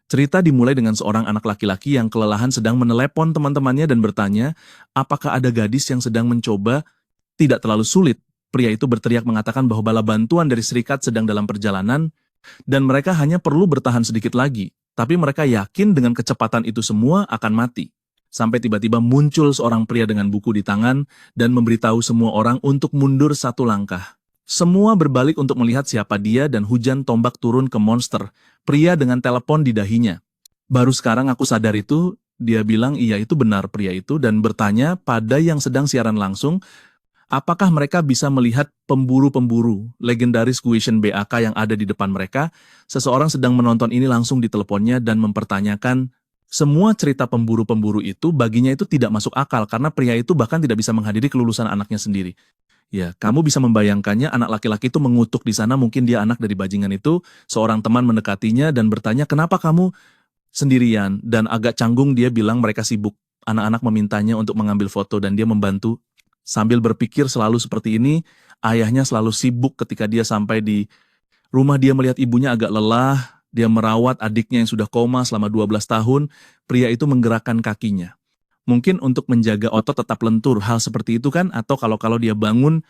Cerita dimulai dengan seorang anak laki-laki yang kelelahan sedang menelepon teman-temannya dan bertanya, apakah ada gadis yang sedang mencoba. Tidak terlalu sulit. Pria itu berteriak mengatakan bahwa bala bantuan dari serikat sedang dalam perjalanan dan mereka hanya perlu bertahan sedikit lagi. Tapi mereka yakin dengan kecepatan itu semua akan mati. Sampai tiba-tiba muncul seorang pria dengan buku di tangan dan memberitahu semua orang untuk mundur satu langkah. Semua berbalik untuk melihat siapa dia dan hujan tombak turun ke monster, pria dengan telepon di dahinya. Baru sekarang aku sadar itu, dia bilang iya itu benar pria itu dan bertanya pada yang sedang siaran langsung, apakah mereka bisa melihat pemburu-pemburu legendaris Gusion BAK yang ada di depan mereka? Seseorang sedang menonton ini langsung di teleponnya dan mempertanyakan, semua cerita pemburu-pemburu itu baginya itu tidak masuk akal karena pria itu bahkan tidak bisa menghadiri kelulusan anaknya sendiri. Ya, kamu bisa membayangkannya anak laki-laki itu mengutuk di sana, mungkin dia anak dari bajingan itu, seorang teman mendekatinya dan bertanya, kenapa kamu sendirian? Dan agak canggung dia bilang mereka sibuk. Anak-anak memintanya untuk mengambil foto dan dia membantu. Sambil berpikir selalu seperti ini, ayahnya selalu sibuk ketika dia sampai di rumah dia melihat ibunya agak lelah, dia merawat adiknya yang sudah koma selama 12 tahun, pria itu menggerakkan kakinya. Mungkin untuk menjaga otot tetap lentur, hal seperti itu kan, atau kalau dia bangun,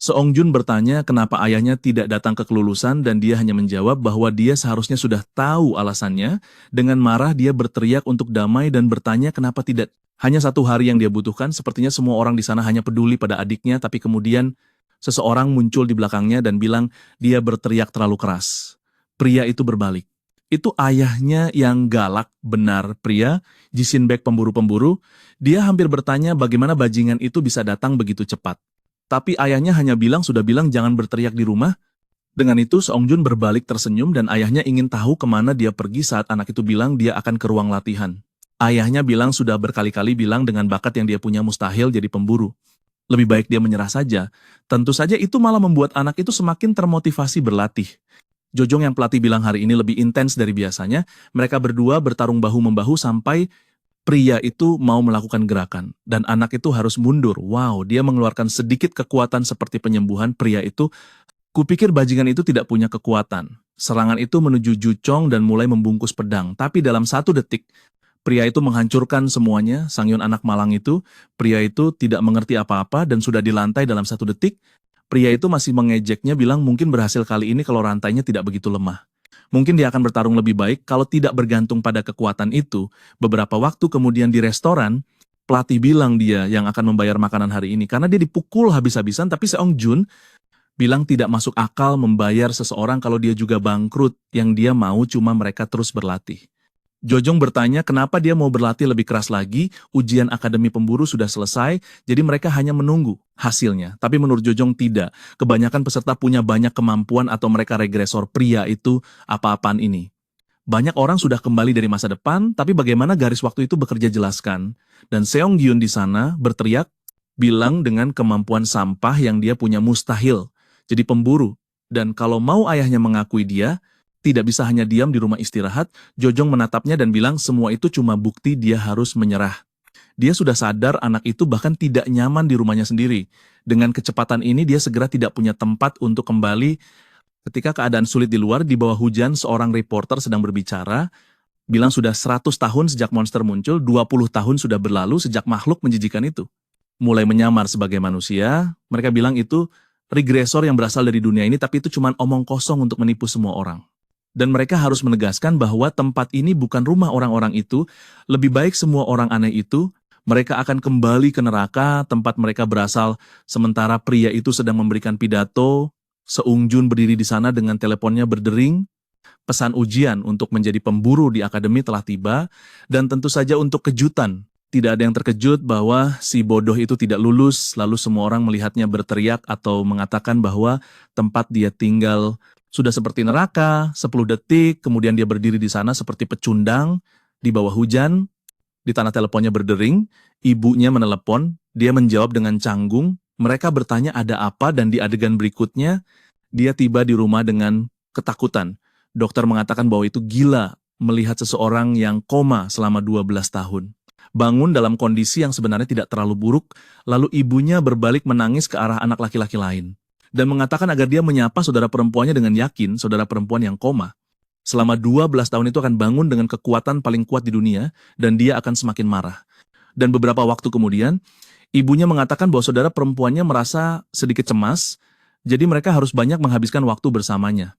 Seong Jun bertanya kenapa ayahnya tidak datang ke kelulusan dan dia hanya menjawab bahwa dia seharusnya sudah tahu alasannya. Dengan marah dia berteriak untuk damai dan bertanya kenapa tidak. Hanya satu hari yang dia butuhkan, sepertinya semua orang di sana hanya peduli pada adiknya, tapi kemudian seseorang muncul di belakangnya dan bilang dia berteriak terlalu keras. Pria itu berbalik. Itu ayahnya yang galak, benar pria, Jisinbek pemburu-pemburu. Dia hampir bertanya bagaimana bajingan itu bisa datang begitu cepat. Tapi ayahnya hanya bilang sudah bilang jangan berteriak di rumah. Dengan itu Seong Jun berbalik tersenyum dan ayahnya ingin tahu kemana dia pergi saat anak itu bilang dia akan ke ruang latihan. Ayahnya bilang sudah berkali-kali bilang dengan bakat yang dia punya mustahil jadi pemburu. Lebih baik dia menyerah saja. Tentu saja itu malah membuat anak itu semakin termotivasi berlatih. Jojong yang pelatih bilang hari ini lebih intens dari biasanya. Mereka berdua bertarung bahu-membahu sampai pria itu mau melakukan gerakan. Dan anak itu harus mundur. Wow, dia mengeluarkan sedikit kekuatan seperti penyembuhan pria itu. Kupikir bajingan itu tidak punya kekuatan. Serangan itu menuju Juchong dan mulai membungkus pedang. Tapi dalam 1 detik, pria itu menghancurkan semuanya. Sangyun anak malang itu, pria itu tidak mengerti apa-apa dan sudah di lantai dalam 1 detik. Pria itu masih mengejeknya bilang mungkin berhasil kali ini kalau rantainya tidak begitu lemah. Mungkin dia akan bertarung lebih baik kalau tidak bergantung pada kekuatan itu. Beberapa waktu kemudian di restoran, pelatih bilang dia yang akan membayar makanan hari ini. Karena dia dipukul habis-habisan, tapi Seong Jun bilang tidak masuk akal membayar seseorang kalau dia juga bangkrut. Yang dia mau cuma mereka terus berlatih. Jojong bertanya kenapa dia mau berlatih lebih keras lagi, ujian akademi pemburu sudah selesai, jadi mereka hanya menunggu hasilnya. Tapi menurut Jojong tidak, kebanyakan peserta punya banyak kemampuan atau mereka regresor pria itu apa-apaan ini. Banyak orang sudah kembali dari masa depan, tapi bagaimana garis waktu itu bekerja jelaskan. Dan Seong Gyun di sana berteriak, bilang dengan kemampuan sampah yang dia punya mustahil, jadi pemburu. Dan kalau mau ayahnya mengakui dia, tidak bisa hanya diam di rumah istirahat, Jojong menatapnya dan bilang semua itu cuma bukti dia harus menyerah. Dia sudah sadar anak itu bahkan tidak nyaman di rumahnya sendiri. Dengan kecepatan ini dia segera tidak punya tempat untuk kembali. Ketika keadaan sulit di luar, di bawah hujan seorang reporter sedang berbicara, bilang sudah 100 tahun sejak monster muncul, 20 tahun sudah berlalu sejak makhluk menjijikan itu. Mulai menyamar sebagai manusia, mereka bilang itu regresor yang berasal dari dunia ini, tapi itu cuma omong kosong untuk menipu semua orang. Dan mereka harus menegaskan bahwa tempat ini bukan rumah orang-orang itu, lebih baik semua orang aneh itu, mereka akan kembali ke neraka tempat mereka berasal, sementara pria itu sedang memberikan pidato, Seung Jun berdiri di sana dengan teleponnya berdering, pesan ujian untuk menjadi pemburu di akademi telah tiba, dan tentu saja untuk kejutan, tidak ada yang terkejut bahwa si bodoh itu tidak lulus, lalu semua orang melihatnya berteriak atau mengatakan bahwa tempat dia tinggal sudah seperti neraka, 10 detik, kemudian dia berdiri di sana seperti pecundang, di bawah hujan, di tanah teleponnya berdering, ibunya menelepon, dia menjawab dengan canggung, mereka bertanya ada apa dan di adegan berikutnya, dia tiba di rumah dengan ketakutan. Dokter mengatakan bahwa itu gila melihat seseorang yang koma selama 12 tahun. Bangun dalam kondisi yang sebenarnya tidak terlalu buruk, lalu ibunya berbalik menangis ke arah anak laki-laki lain. Dan mengatakan agar dia menyapa saudara perempuannya dengan yakin, saudara perempuan yang koma. Selama 12 tahun itu akan bangun dengan kekuatan paling kuat di dunia, dan dia akan semakin marah. Dan beberapa waktu kemudian, ibunya mengatakan bahwa saudara perempuannya merasa sedikit cemas, jadi mereka harus banyak menghabiskan waktu bersamanya.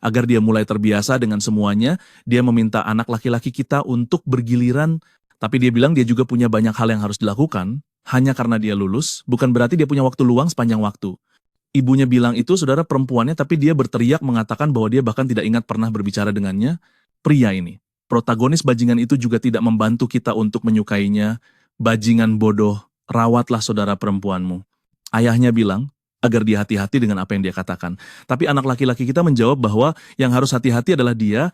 Agar dia mulai terbiasa dengan semuanya, dia meminta anak laki-laki kita untuk bergiliran, tapi dia bilang dia juga punya banyak hal yang harus dilakukan, hanya karena dia lulus, bukan berarti dia punya waktu luang sepanjang waktu. Ibunya bilang itu saudara perempuannya, tapi dia berteriak mengatakan bahwa dia bahkan tidak ingat pernah berbicara dengannya. Pria ini, protagonis bajingan itu juga tidak membantu kita untuk menyukainya. Bajingan bodoh, rawatlah saudara perempuanmu. Ayahnya bilang, agar dia hati-hati dengan apa yang dia katakan. Tapi anak laki-laki kita menjawab bahwa yang harus hati-hati adalah dia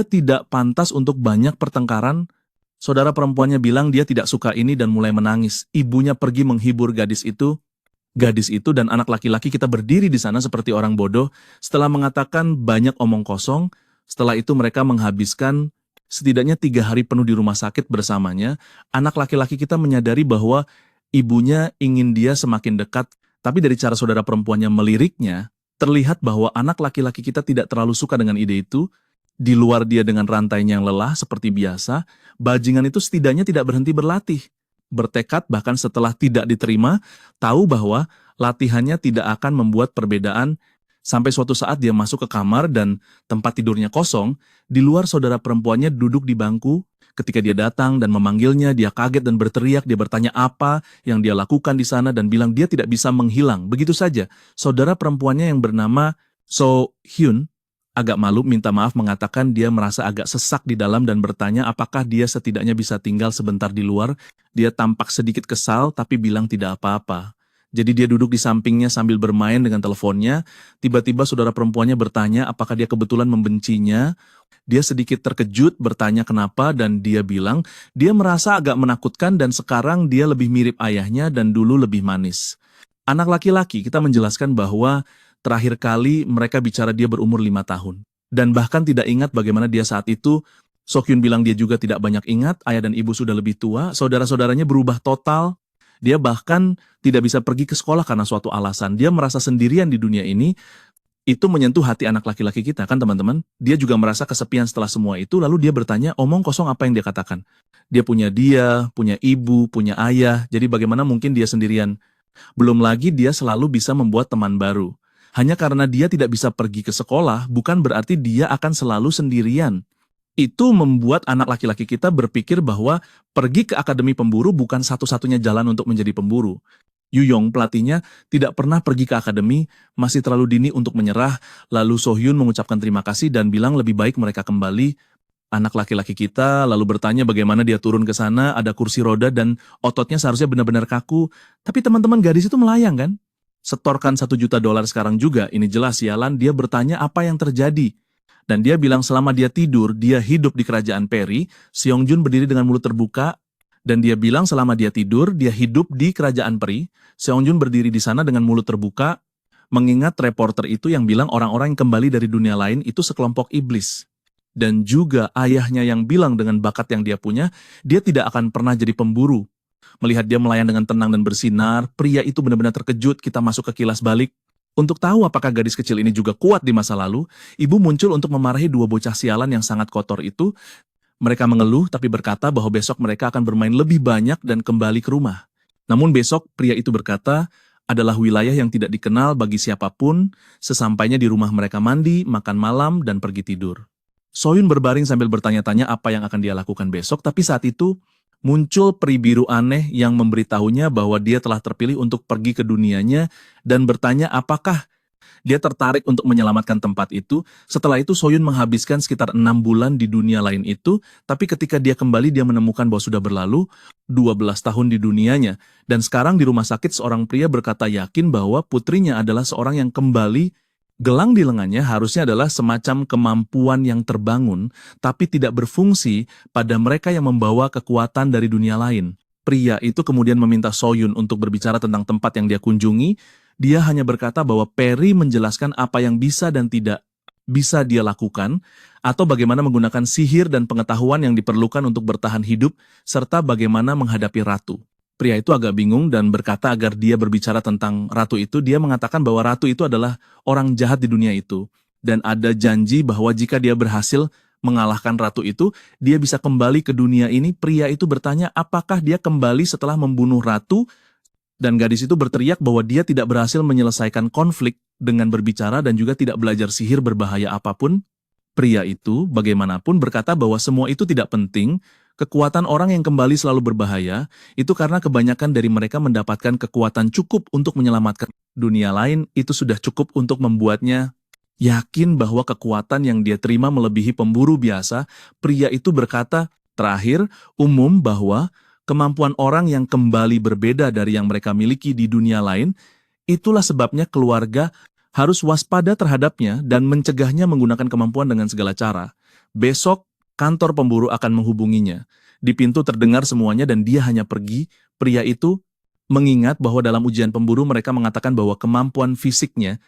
tidak pantas untuk banyak pertengkaran. Saudara perempuannya bilang dia tidak suka ini dan mulai menangis. Ibunya pergi menghibur gadis itu. Gadis itu dan anak laki-laki kita berdiri di sana seperti orang bodoh setelah mengatakan banyak omong kosong. Setelah itu mereka menghabiskan setidaknya 3 hari penuh di rumah sakit bersamanya. Anak laki-laki kita menyadari bahwa ibunya ingin dia semakin dekat, tapi dari cara saudara perempuannya meliriknya, terlihat bahwa anak laki-laki kita tidak terlalu suka dengan ide itu. Di luar dia dengan rantainya yang lelah seperti biasa, bajingan itu setidaknya tidak berhenti berlatih. Bertekad bahkan setelah tidak diterima, tahu bahwa latihannya tidak akan membuat perbedaan. Sampai suatu saat dia masuk ke kamar dan tempat tidurnya kosong, di luar saudara perempuannya duduk di bangku. Ketika dia datang dan memanggilnya, dia kaget dan berteriak. Dia bertanya apa yang dia lakukan di sana dan bilang dia tidak bisa menghilang. Begitu saja, saudara perempuannya yang bernama So Hyun agak malu minta maaf, mengatakan dia merasa agak sesak di dalam dan bertanya apakah dia setidaknya bisa tinggal sebentar di luar. Dia tampak sedikit kesal tapi bilang tidak apa-apa. Jadi dia duduk di sampingnya sambil bermain dengan teleponnya. Tiba-tiba saudara perempuannya bertanya apakah dia kebetulan membencinya. Dia sedikit terkejut bertanya kenapa dan dia bilang dia merasa agak menakutkan dan sekarang dia lebih mirip ayahnya dan dulu lebih manis. Anak laki-laki kita menjelaskan bahwa terakhir kali mereka bicara dia berumur 5 tahun. Dan bahkan tidak ingat bagaimana dia saat itu. Sokyun bilang dia juga tidak banyak ingat, ayah dan ibu sudah lebih tua, saudara-saudaranya berubah total. Dia bahkan tidak bisa pergi ke sekolah karena suatu alasan. Dia merasa sendirian di dunia ini. Itu menyentuh hati anak laki-laki kita kan teman-teman. Dia juga merasa kesepian setelah semua itu, lalu dia bertanya omong kosong apa yang dia katakan. Dia, punya ibu, punya ayah, jadi bagaimana mungkin dia sendirian. Belum lagi dia selalu bisa membuat teman baru. Hanya karena dia tidak bisa pergi ke sekolah, bukan berarti dia akan selalu sendirian. Itu membuat anak laki-laki kita berpikir bahwa pergi ke akademi pemburu bukan satu-satunya jalan untuk menjadi pemburu. Yuyong, pelatihnya, tidak pernah pergi ke akademi, masih terlalu dini untuk menyerah, lalu Sohyun mengucapkan terima kasih dan bilang lebih baik mereka kembali. Anak laki-laki kita lalu bertanya bagaimana dia turun ke sana, ada kursi roda dan ototnya seharusnya benar-benar kaku. Tapi teman-teman gadis itu melayang kan? Setorkan $1 juta sekarang juga, ini jelas sialan. Dia bertanya apa yang terjadi. Dan dia bilang selama dia tidur, dia hidup di kerajaan peri. Seongjun berdiri dengan mulut terbuka. Dan dia bilang selama dia tidur, dia hidup di kerajaan peri. Seongjun berdiri di sana dengan mulut terbuka. Mengingat reporter itu yang bilang orang-orang yang kembali dari dunia lain itu sekelompok iblis. Dan juga ayahnya yang bilang dengan bakat yang dia punya, dia tidak akan pernah jadi pemburu. Melihat dia melayan dengan tenang dan bersinar, pria itu benar-benar terkejut. Kita masuk ke kilas balik. Untuk tahu apakah gadis kecil ini juga kuat di masa lalu, ibu muncul untuk memarahi 2 bocah sialan yang sangat kotor itu. Mereka mengeluh tapi berkata bahwa besok mereka akan bermain lebih banyak dan kembali ke rumah. Namun besok pria itu berkata, adalah wilayah yang tidak dikenal bagi siapapun. Sesampainya di rumah mereka mandi, makan malam, dan pergi tidur. Soyun berbaring sambil bertanya-tanya apa yang akan dia lakukan besok, tapi saat itu muncul peri biru aneh yang memberitahunya bahwa dia telah terpilih untuk pergi ke dunianya dan bertanya apakah dia tertarik untuk menyelamatkan tempat itu. Setelah itu Soyun menghabiskan sekitar 6 bulan di dunia lain itu, tapi ketika dia kembali dia menemukan bahwa sudah berlalu 12 tahun di dunianya. Dan sekarang di rumah sakit seorang pria berkata yakin bahwa putrinya adalah seorang yang kembali. Gelang di lengannya harusnya adalah semacam kemampuan yang terbangun, tapi tidak berfungsi pada mereka yang membawa kekuatan dari dunia lain. Pria itu kemudian meminta Soyun untuk berbicara tentang tempat yang dia kunjungi. Dia hanya berkata bahwa Peri menjelaskan apa yang bisa dan tidak bisa dia lakukan, atau bagaimana menggunakan sihir dan pengetahuan yang diperlukan untuk bertahan hidup, serta bagaimana menghadapi ratu. Pria itu agak bingung dan berkata agar dia berbicara tentang ratu itu. Dia mengatakan bahwa ratu itu adalah orang jahat di dunia itu. Dan ada janji bahwa jika dia berhasil mengalahkan ratu itu, dia bisa kembali ke dunia ini. Pria itu bertanya apakah dia kembali setelah membunuh ratu, dan gadis itu berteriak bahwa dia tidak berhasil menyelesaikan konflik dengan berbicara dan juga tidak belajar sihir berbahaya apapun. Pria itu bagaimanapun berkata bahwa semua itu tidak penting. Kekuatan orang yang kembali selalu berbahaya, itu karena kebanyakan dari mereka mendapatkan kekuatan cukup untuk menyelamatkan dunia lain. Itu sudah cukup untuk membuatnya yakin bahwa kekuatan yang dia terima melebihi pemburu biasa. Pria itu berkata, terakhir, umum bahwa kemampuan orang yang kembali berbeda dari yang mereka miliki di dunia lain, itulah sebabnya keluarga harus waspada terhadapnya dan mencegahnya menggunakan kemampuan dengan segala cara. Besok, kantor pemburu akan menghubunginya. Di pintu terdengar semuanya dan dia hanya pergi. Pria itu mengingat bahwa dalam ujian pemburu mereka mengatakan bahwa kemampuan fisiknya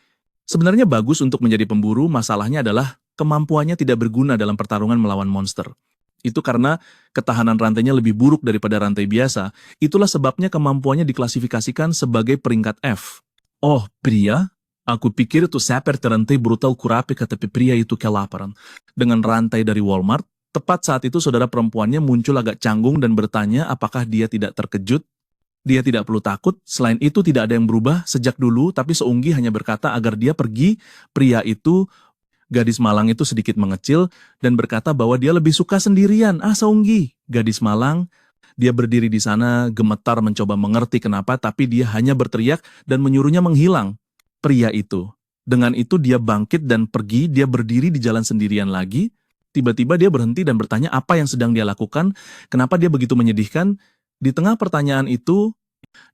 sebenarnya bagus untuk menjadi pemburu, masalahnya adalah kemampuannya tidak berguna dalam pertarungan melawan monster. Itu karena ketahanan rantainya lebih buruk daripada rantai biasa. Itulah sebabnya kemampuannya diklasifikasikan sebagai peringkat F. Oh, pria? Aku pikir itu seperti rantai brutal kurapika, tapi pria itu kelaparan. Dengan rantai dari Walmart, tepat saat itu saudara perempuannya muncul agak canggung dan bertanya apakah dia tidak terkejut. Dia tidak perlu takut, selain itu tidak ada yang berubah sejak dulu, tapi Seunggi hanya berkata agar dia pergi. Pria itu, gadis malang itu sedikit mengecil dan berkata bahwa dia lebih suka sendirian. Seunggi, gadis malang, dia berdiri di sana, gemetar mencoba mengerti kenapa, tapi dia hanya berteriak dan menyuruhnya menghilang. Pria itu. Dengan itu dia bangkit dan pergi, dia berdiri di jalan sendirian lagi. Tiba-tiba dia berhenti dan bertanya apa yang sedang dia lakukan, kenapa dia begitu menyedihkan. Di tengah pertanyaan itu,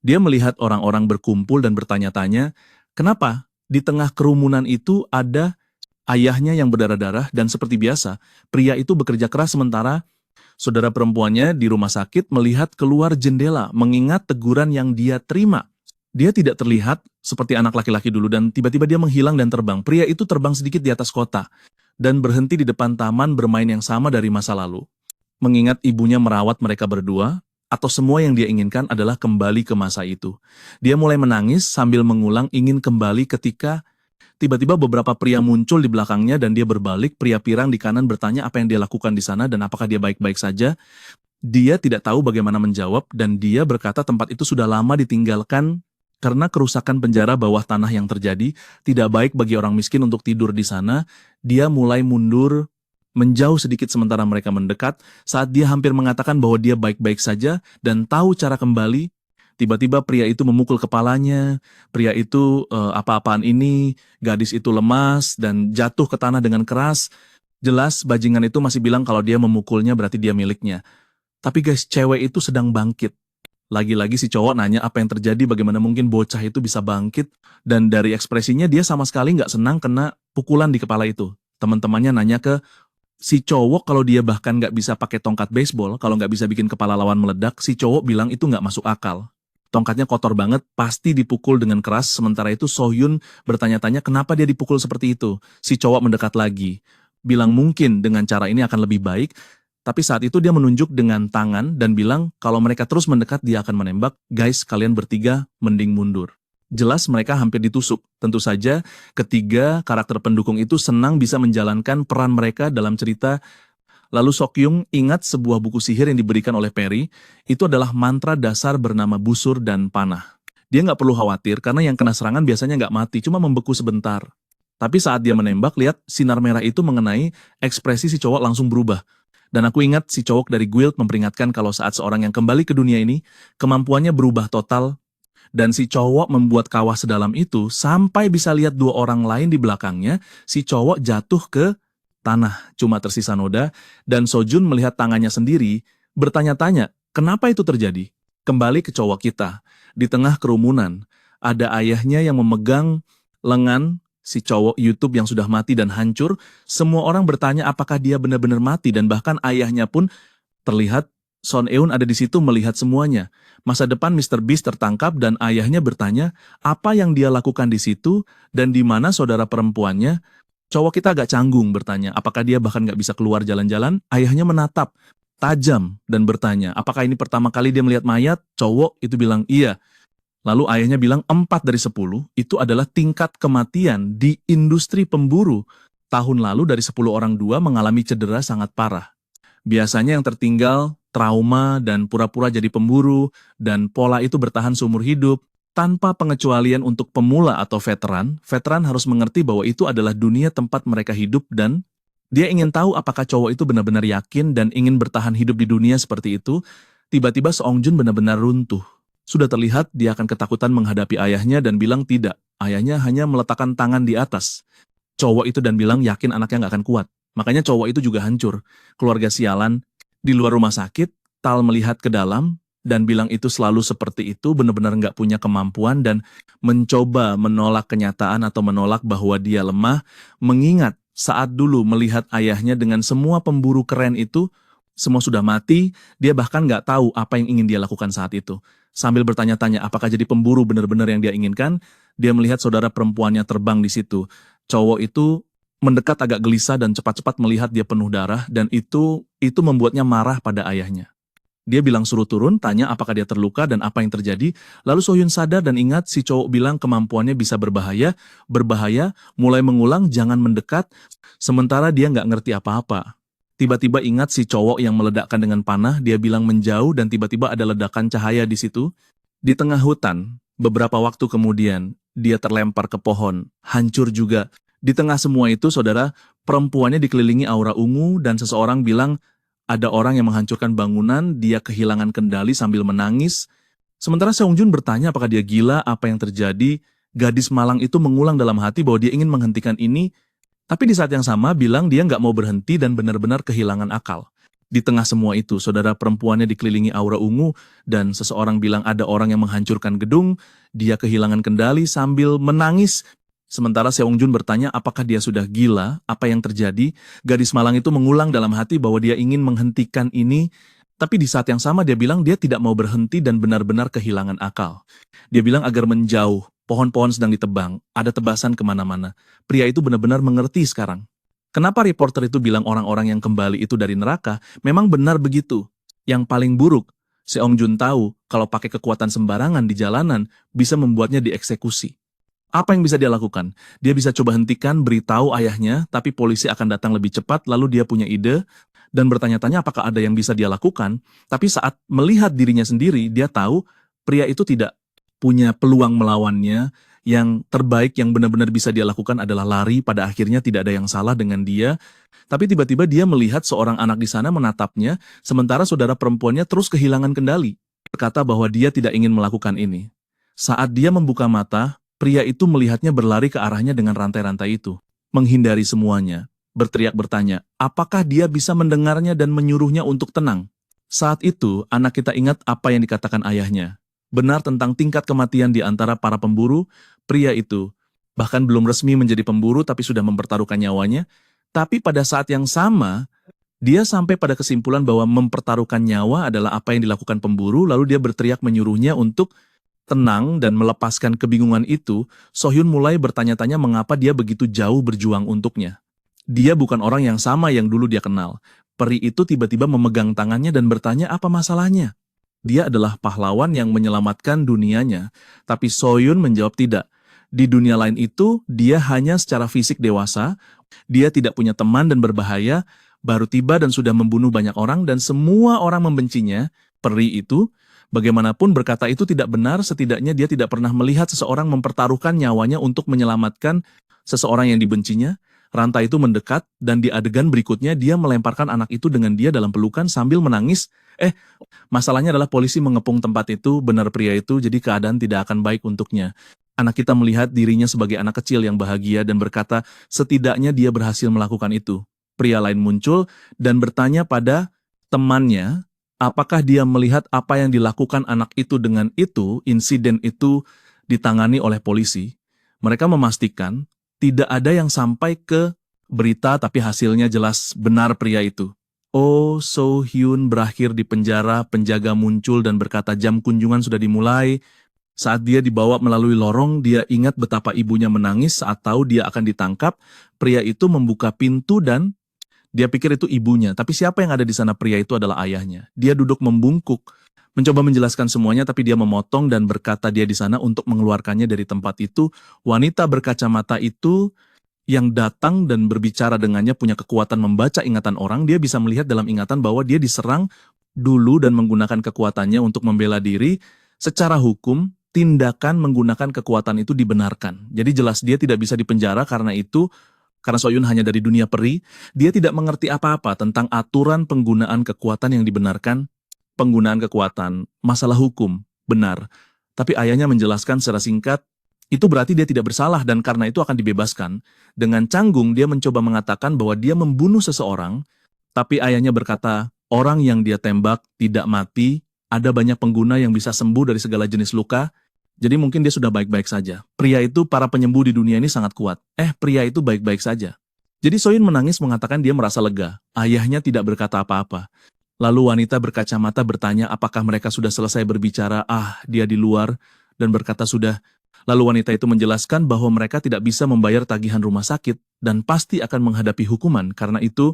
dia melihat orang-orang berkumpul dan bertanya-tanya, kenapa di tengah kerumunan itu ada ayahnya yang berdarah-darah dan seperti biasa, pria itu bekerja keras sementara saudara perempuannya di rumah sakit melihat keluar jendela mengingat teguran yang dia terima. Dia tidak terlihat seperti anak laki-laki dulu dan tiba-tiba dia menghilang dan terbang. Pria itu terbang sedikit di atas kota dan berhenti di depan taman bermain yang sama dari masa lalu. Mengingat ibunya merawat mereka berdua, atau semua yang dia inginkan adalah kembali ke masa itu. Dia mulai menangis sambil mengulang ingin kembali ketika tiba-tiba beberapa pria muncul di belakangnya dan dia berbalik. Pria pirang di kanan bertanya apa yang dia lakukan di sana dan apakah dia baik-baik saja. Dia tidak tahu bagaimana menjawab dan dia berkata tempat itu sudah lama ditinggalkan karena kerusakan penjara bawah tanah yang terjadi. Tidak baik bagi orang miskin untuk tidur di sana. Dia mulai mundur, menjauh sedikit sementara mereka mendekat. Saat dia hampir mengatakan bahwa dia baik-baik saja dan tahu cara kembali, tiba-tiba pria itu memukul kepalanya. Pria itu apa-apaan ini, gadis itu lemas dan jatuh ke tanah dengan keras. Jelas bajingan itu masih bilang kalau dia memukulnya berarti dia miliknya. Tapi guys, cewek itu sedang bangkit. Lagi-lagi si cowok nanya apa yang terjadi, bagaimana mungkin bocah itu bisa bangkit. Dan dari ekspresinya dia sama sekali nggak senang kena pukulan di kepala itu. Teman-temannya nanya ke si cowok kalau dia bahkan nggak bisa pakai tongkat baseball, kalau nggak bisa bikin kepala lawan meledak, si cowok bilang itu nggak masuk akal. Tongkatnya kotor banget, pasti dipukul dengan keras. Sementara itu Sohyun bertanya-tanya kenapa dia dipukul seperti itu. Si cowok mendekat lagi, bilang mungkin dengan cara ini akan lebih baik. Tapi saat itu dia menunjuk dengan tangan dan bilang kalau mereka terus mendekat dia akan menembak. Guys, kalian bertiga mending mundur. Jelas mereka hampir ditusuk. Tentu saja ketiga karakter pendukung itu senang bisa menjalankan peran mereka dalam cerita. Lalu Sokyung ingat sebuah buku sihir yang diberikan oleh Perry. Itu adalah mantra dasar bernama busur dan panah. Dia nggak perlu khawatir karena yang kena serangan biasanya nggak mati, cuma membeku sebentar. Tapi saat dia menembak, lihat sinar merah itu mengenai ekspresi si cowok langsung berubah. Dan aku ingat si cowok dari guild memperingatkan kalau saat seorang yang kembali ke dunia ini, kemampuannya berubah total. Dan si cowok membuat kawah sedalam itu sampai bisa lihat dua orang lain di belakangnya. Si cowok jatuh ke tanah, cuma tersisa noda. Dan Sojun melihat tangannya sendiri, bertanya-tanya, kenapa itu terjadi? Kembali ke cowok kita. Di tengah kerumunan, ada ayahnya yang memegang lengan si cowok YouTube yang sudah mati dan hancur. Semua orang bertanya apakah dia benar-benar mati dan bahkan ayahnya pun terlihat. Son Eun ada di situ melihat semuanya. Masa depan Mr. Beast tertangkap dan ayahnya bertanya apa yang dia lakukan di situ dan di mana saudara perempuannya. Cowok kita agak canggung bertanya apakah dia bahkan nggak bisa keluar jalan-jalan. Ayahnya menatap tajam dan bertanya apakah ini pertama kali dia melihat mayat. Cowok itu bilang iya. Lalu ayahnya bilang 4 dari 10 itu adalah tingkat kematian di industri pemburu. tahun lalu dari 10 orang 2 mengalami cedera sangat parah. Biasanya yang tertinggal trauma dan pura-pura jadi pemburu, dan pola itu bertahan seumur hidup. Tanpa pengecualian untuk pemula atau veteran, veteran harus mengerti bahwa itu adalah dunia tempat mereka hidup dan dia ingin tahu apakah cowok itu benar-benar yakin dan ingin bertahan hidup di dunia seperti itu. Tiba-tiba Seong Jun benar-benar runtuh. Sudah terlihat dia akan ketakutan menghadapi ayahnya dan bilang tidak. Ayahnya hanya meletakkan tangan di atas cowok itu dan bilang yakin anaknya nggak akan kuat. Makanya cowok itu juga hancur. Keluarga sialan. Di luar rumah sakit, Tal melihat ke dalam dan bilang itu selalu seperti itu, benar-benar nggak punya kemampuan dan mencoba menolak kenyataan atau menolak bahwa dia lemah, mengingat saat dulu melihat ayahnya dengan semua pemburu keren itu, semua sudah mati, dia bahkan nggak tahu apa yang ingin dia lakukan saat itu. Sambil bertanya-tanya apakah jadi pemburu benar-benar yang dia inginkan, dia melihat saudara perempuannya terbang di situ. Cowok itu mendekat agak gelisah dan cepat-cepat melihat dia penuh darah, dan itu membuatnya marah pada ayahnya. Dia bilang suruh turun, tanya apakah dia terluka dan apa yang terjadi. Lalu Sohyun sadar dan ingat si cowok bilang kemampuannya bisa berbahaya, mulai mengulang jangan mendekat, sementara dia nggak ngerti apa-apa. Tiba-tiba ingat si cowok yang meledakkan dengan panah, dia bilang menjauh dan tiba-tiba ada ledakan cahaya di situ. Di tengah hutan, beberapa waktu kemudian, dia terlempar ke pohon, hancur juga. Di tengah semua itu, saudara, perempuannya dikelilingi aura ungu dan seseorang bilang, ada orang yang menghancurkan bangunan, dia kehilangan kendali sambil menangis. Sementara Seong Jun bertanya apakah dia gila, apa yang terjadi. Gadis malang itu mengulang dalam hati bahwa dia ingin menghentikan ini, tapi di saat yang sama bilang dia nggak mau berhenti dan benar-benar kehilangan akal. Di tengah semua itu, saudara perempuannya dikelilingi aura ungu dan seseorang bilang ada orang yang menghancurkan gedung, dia kehilangan kendali sambil menangis. Sementara Seong Jun bertanya apakah dia sudah gila, apa yang terjadi. Gadis malang itu mengulang dalam hati bahwa dia ingin menghentikan ini, tapi di saat yang sama dia bilang dia tidak mau berhenti dan benar-benar kehilangan akal. Dia bilang agar menjauh, pohon-pohon sedang ditebang, ada tebasan kemana-mana. Pria itu benar-benar mengerti sekarang. Kenapa reporter itu bilang orang-orang yang kembali itu dari neraka? Memang benar begitu. Yang paling buruk, Seong Jun tahu kalau pakai kekuatan sembarangan di jalanan bisa membuatnya dieksekusi. Apa yang bisa dia lakukan? Dia bisa coba hentikan, beritahu ayahnya, tapi polisi akan datang lebih cepat, lalu dia punya ide, dan bertanya-tanya apakah ada yang bisa dia lakukan. Tapi saat melihat dirinya sendiri, dia tahu pria itu tidak punya peluang melawannya. Yang terbaik yang benar-benar bisa dia lakukan adalah lari, pada akhirnya tidak ada yang salah dengan dia. Tapi tiba-tiba dia melihat seorang anak di sana menatapnya, sementara saudara perempuannya terus kehilangan kendali. Berkata bahwa dia tidak ingin melakukan ini. Saat dia membuka mata, pria itu melihatnya berlari ke arahnya dengan rantai-rantai itu, menghindari semuanya, berteriak bertanya, apakah dia bisa mendengarnya dan menyuruhnya untuk tenang? Saat itu, anak kita ingat apa yang dikatakan ayahnya. Benar tentang tingkat kematian di antara para pemburu, pria itu bahkan belum resmi menjadi pemburu tapi sudah mempertaruhkan nyawanya, tapi pada saat yang sama, dia sampai pada kesimpulan bahwa mempertaruhkan nyawa adalah apa yang dilakukan pemburu, lalu dia berteriak menyuruhnya untuk tenang dan melepaskan kebingungan itu. Sohyun mulai bertanya-tanya mengapa dia begitu jauh berjuang untuknya. Dia bukan orang yang sama yang dulu dia kenal. Peri itu tiba-tiba memegang tangannya dan bertanya apa masalahnya. Dia adalah pahlawan yang menyelamatkan dunianya. Tapi Sohyun menjawab tidak. Di dunia lain itu, dia hanya secara fisik dewasa, dia tidak punya teman dan berbahaya, baru tiba dan sudah membunuh banyak orang dan semua orang membencinya. Peri itu bagaimanapun berkata itu tidak benar, setidaknya dia tidak pernah melihat seseorang mempertaruhkan nyawanya untuk menyelamatkan seseorang yang dibencinya. Rantai itu mendekat dan di adegan berikutnya dia melemparkan anak itu dengan dia dalam pelukan sambil menangis. Masalahnya adalah polisi mengepung tempat itu, benar pria itu, jadi keadaan tidak akan baik untuknya. Anak kita melihat dirinya sebagai anak kecil yang bahagia dan berkata setidaknya dia berhasil melakukan itu. Pria lain muncul dan bertanya pada temannya, apakah dia melihat apa yang dilakukan anak itu dengan itu, insiden itu ditangani oleh polisi? Mereka memastikan tidak ada yang sampai ke berita tapi hasilnya jelas benar pria itu. Oh, So-hyun berakhir di penjara, penjaga muncul dan berkata jam kunjungan sudah dimulai. Saat dia dibawa melalui lorong, dia ingat betapa ibunya menangis saat tahu dia akan ditangkap. Pria itu membuka pintu dan dia pikir itu ibunya, tapi siapa yang ada di sana? Pria itu adalah ayahnya. Dia duduk membungkuk, mencoba menjelaskan semuanya, tapi dia memotong dan berkata dia di sana untuk mengeluarkannya dari tempat itu. Wanita berkacamata itu yang datang dan berbicara dengannya punya kekuatan membaca ingatan orang, dia bisa melihat dalam ingatan bahwa dia diserang dulu dan menggunakan kekuatannya untuk membela diri. Secara hukum, tindakan menggunakan kekuatan itu dibenarkan. Jadi jelas dia tidak bisa dipenjara karena itu, karena Soyun hanya dari dunia peri, dia tidak mengerti apa-apa tentang aturan penggunaan kekuatan yang dibenarkan, penggunaan kekuatan, masalah hukum, benar. Tapi ayahnya menjelaskan secara singkat, itu berarti dia tidak bersalah dan karena itu akan dibebaskan. Dengan canggung dia mencoba mengatakan bahwa dia membunuh seseorang, tapi ayahnya berkata, orang yang dia tembak tidak mati, ada banyak pengguna yang bisa sembuh dari segala jenis luka, jadi mungkin dia sudah baik-baik saja. Pria itu, para penyembuh di dunia ini sangat kuat. Pria itu baik-baik saja. Jadi Soyun menangis mengatakan dia merasa lega. Ayahnya tidak berkata apa-apa. Lalu wanita berkacamata bertanya apakah mereka sudah selesai berbicara. Dia di luar dan berkata sudah. Lalu wanita itu menjelaskan bahwa mereka tidak bisa membayar tagihan rumah sakit dan pasti akan menghadapi hukuman. Karena itu,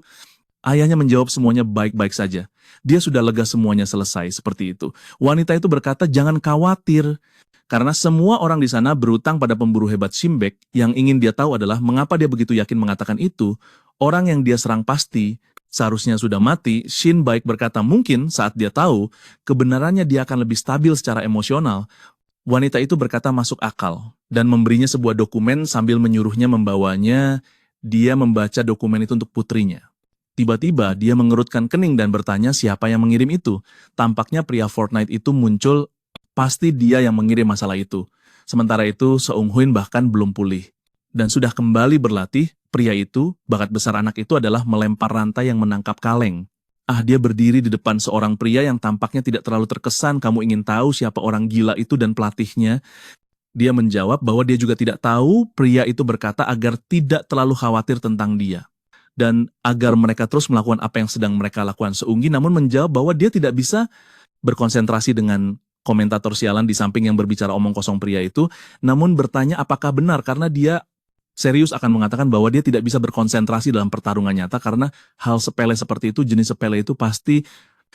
ayahnya menjawab semuanya baik-baik saja. Dia sudah lega semuanya selesai seperti itu. Wanita itu berkata jangan khawatir. Karena semua orang di sana berutang pada pemburu hebat Shimbek. Yang ingin dia tahu adalah mengapa dia begitu yakin mengatakan itu. Orang yang dia serang pasti seharusnya sudah mati. Shin baik berkata mungkin saat dia tahu kebenarannya dia akan lebih stabil secara emosional. Wanita itu berkata masuk akal dan memberinya sebuah dokumen sambil menyuruhnya membawanya. Dia membaca dokumen itu untuk putrinya. Tiba-tiba dia mengerutkan kening dan bertanya siapa yang mengirim itu. Tampaknya pria Fortnite itu muncul, pasti dia yang mengirim masalah itu. Sementara itu Seung Huin bahkan belum pulih. Dan sudah kembali berlatih, pria itu, bakat besar anak itu adalah melempar rantai yang menangkap kaleng. Dia berdiri di depan seorang pria yang tampaknya tidak terlalu terkesan. Kamu ingin tahu siapa orang gila itu dan pelatihnya? Dia menjawab bahwa dia juga tidak tahu. Pria itu berkata agar tidak terlalu khawatir tentang dia. Dan agar mereka terus melakukan apa yang sedang mereka lakukan. Seunggi namun menjawab bahwa dia tidak bisa berkonsentrasi dengan komentator sialan di samping yang berbicara omong kosong pria itu. Namun bertanya apakah benar karena dia serius akan mengatakan bahwa dia tidak bisa berkonsentrasi dalam pertarungan nyata karena hal sepele seperti itu, jenis sepele itu pasti